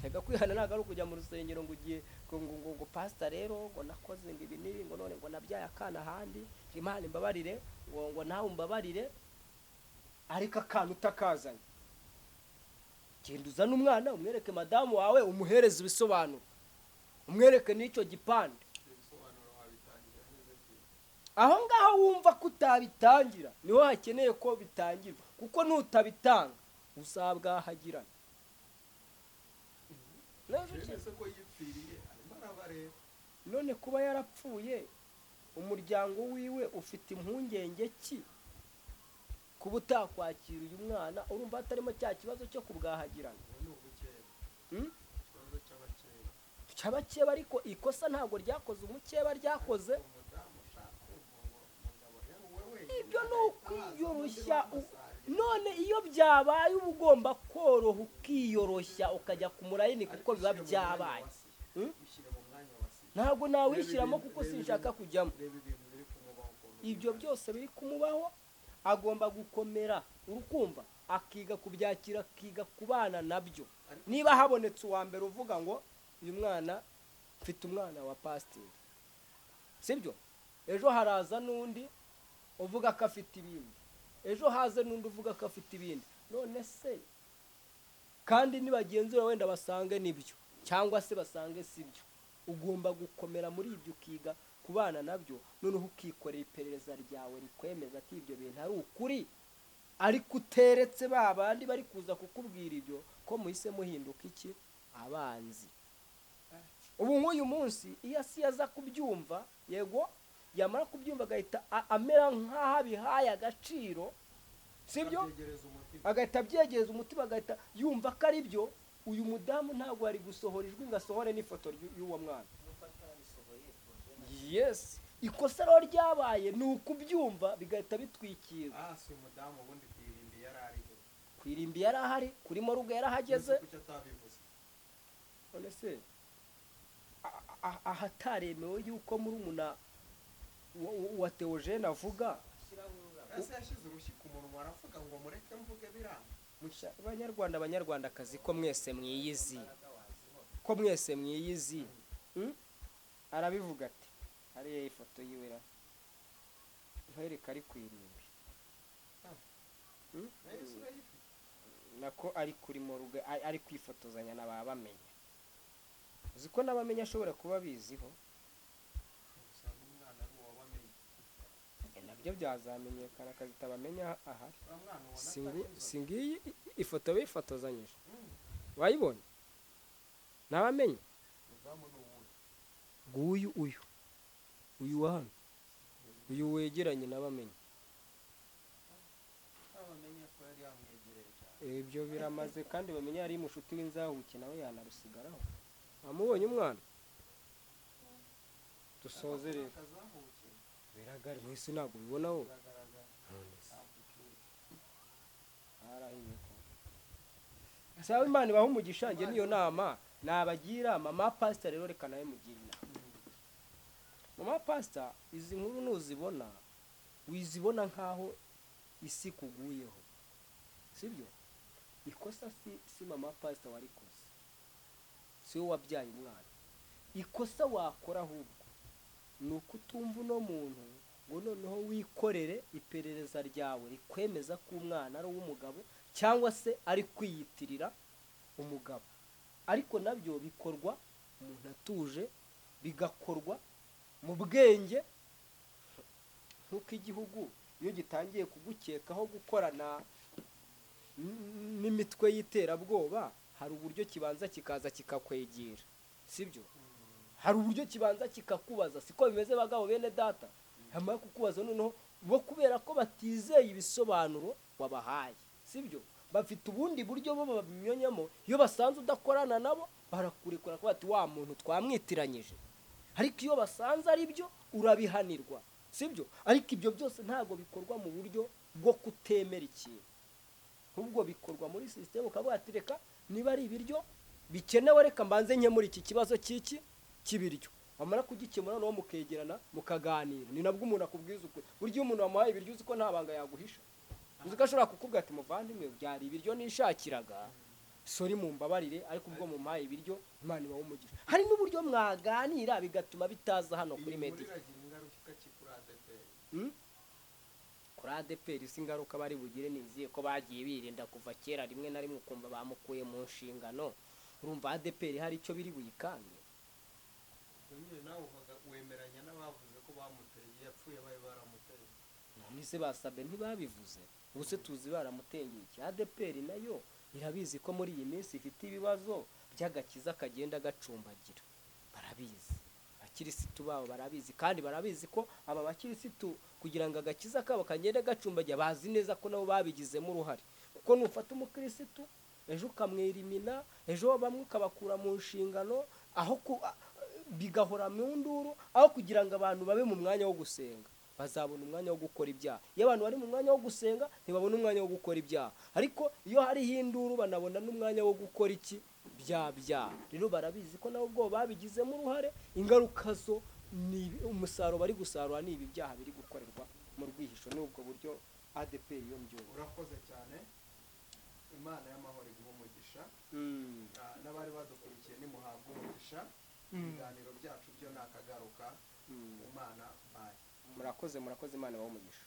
Tega kwihana ntabwo ari ukujya mu rusengero ngo ugiye ngo pastor rero ngo nakoze ngo ibi n'ibi ngo none ngo nabyaye akana ahandi ngo Imana imbabarire ngo nawe umbabarire, ariko akantu utakazanye genda uzane umwana umwereke madamu wawe umuhereze ibisobanuro, umwereke n'icyo gipande. aho ngaho wumva ko utabitangira niho hakeneye ko bitangirwa, kuko nutabitanga uzabwahagirana. none kuba yarapfuye umuryango wiwe ufite impungenge ki kuba utakwakira uyu mwana? urumva hatarimo cya kibazo cyo kubwahagirana. cy'abakeba, ariko ikosa ntabwo ryakoze umukeba, ryakoze ibyo ni ukwiyoroshya. none iyo byabaye uba ugomba koroha ukiyoroshya ukajya ku murayini kuko biba byabaye. ntabwo nawishyiramo kuko sinshaka kujyamo. ibyo byose biri kumubaho agomba gukomera urukumva, akiga kubyakira, akiga kubana nabyo. niba habonetse uwa mbere uvuga ngo uyu mwana mfite umwana wa pasiteri, sibyo? ejo haraza n'undi uvuga ko afite ibindi, ejo haze n'undi uvuga ko afite ibindi. none se kandi nibagenzura wenda basange nibyo cyangwa se basange sibyo, ugomba gukomera muri ibyo ukiga kubana nabyo, noneho ukikorera iperereza ryawe rikwemeza ko ibyo bintu ari ukuri, ariko uteretse ba bandi bari kuza kukubwira ibyo ko muhise muhinduka iki? abanzi. ubu nk'uyu munsi iyo asi yaza kubyumva, yego yamara kubyumva agahita amera nk'aho abihaye agaciro, sibyo? agahita abyegereza umutima, agahita yumva ko ari byo. uyu mudamu ntabwo ari gusohora ijwi ngo asohore n'ifoto y'uwo mwana. yes, ikosa rero ryabaye ni ukubyumva bigahita bitwikira. si umudamu ubundi kwirimbi yari ariho, kwirimbi yari ahari, kuri moruge yarahageze. none se ahataremewe yuko murumuna wa Theogene avuga, ese yashyize urushyi ku munwa aravuga ngo mureke mvuge biranga. banyarwandakazi ko mwese mwiyizi, arabivuga ati hariya ifoto yiwe ntwereka ari kwirimbi, nako ari kuri moruge ari kwifotozanya na babamenya. uzi ko n'abamenya ashobora kuba biziho, nabyo byazamenyekana akazita abamenya ahari. singiyi ifoto bifotozanyije wayibonye n'abamenya. uyu wa hano, uyu wegeranye n'abamenya. ibyo biramaze, kandi bamenya yari mushuti w'inzahuke nawe yanarusigaraho. wamubonye umwana? dusoze rero biragari mwese ntabwo ubibona wowe. sawa, Imana ibaha umugisha. njye niyo nama nabagira mama pastor rero reka nawe mugira inama. mama pastor izi nkuru nuzibona wizibona nkaho isi kuguyeho, sibyo? Ikosa si mama pastor warikoze, si wowe wabyaye umwana. Ikosa wakora ahubwo ni ukutumva uno muntu ngo noneho wikorere iperereza ryawe rikwemeza ko umwana ari uw'umugabo cyangwa se ari kwiyitirira umugabo. Ariko nabyo bikorwa umuntu atuje, bigakorwa mu bwenge, nk'uko igihugu iyo gitangiye kugukekaho gukorana n'imitwe y'iterabwoba hari uburyo kibanza kikaza kikakwegera, sibyo? Hari uburyo kibanza kikakubaza, siko bimeze bagabo bene data? Hamara kukubaza noneho bo kubera ko batizeye ibisobanuro wabahaye, sibyo? Bafite ubundi buryo bo babimyonyamo, iyo basanze udakorana nabo barakurekura ko bati wa muntu twamwitiranyije. Ariko iyo basanze ari byo urabihanirwa, sibyo? Ariko ibyo byose ntago bikorwa mu buryo bwo kutemera ikintu, ahubwo bikorwa muri system. Ukavuga ati reka niba ari ibiryo bikenewe reka mbanze nke muri iki kibazo cy'ibiryo, amara kugikemura no mukegerana mukaganira. Ni nabwo umuntu akubwiza ukuri. Buryo umuntu wamuhaye ibiryo uzi ko nta banga yaguhisha, uzi ko ashobora kukubwira ati muvandimwe byari ibiryo nishakiraga, sori mumbabarire ariko ubwo mumpaye ibiryo Imana ibaho umugisha. Hari n'uburyo mwaganira bigatuma bitaza hano kuri media. Kuri ADPR isi ingaruka bari bugire niziye ko bagiye birinda kuva kera, rimwe na rimwe ukumva bamukuye mu nshingano. Urumva ADPR hari icyo biri buyikange? Nyine nawe wemeranya n'abavuze ko bamuteye yapfuye baye baramuteye. None se basabe ntibabivuze? Ubuse tuzi baramutengeye iki? ADPR nayo irabizi ko muri iyi minsi ifite ibibazo by'agakiza kagenda gacumbagira. Barabizi. Abakirisitu babo barabizi, kandi barabizi ko aba bakirisitu kugira ngo agakiza kabo kagenda gacumbagira bazi neza ko nabo babigizemo uruhare. Kuko nufata umukirisitu ejo ukamwirimina, ejo bamwe ukabakura mu nshingano, aho bigahora mu nduru, aho kugira ngo abantu babe mu mwanya wo gusenga bazabona umwanya wo gukora ibyaha. Iyo abantu bari mu mwanya wo gusenga ntibabona umwanya wo gukora ibyaha, ariko iyo hariho induru banabona n'umwanya wo gukora iki? Bya. Rero barabizi ko nabo ubwo babigizemo uruhare. Ingaruka zo ni umusaruro bari gusarura, ni ibi byaha biri gukorerwa mu rwihisho. Ni ubwo buryo ADPR yo mbyo. Urakoze cyane, Imana y'amahoro iguhe umugisha. N'abari badukurikiye nimuhabwe umugisha. Ibiganiro byacu byo nakagaruka. Imana baye. Murakoze Imana ibaho umugisha.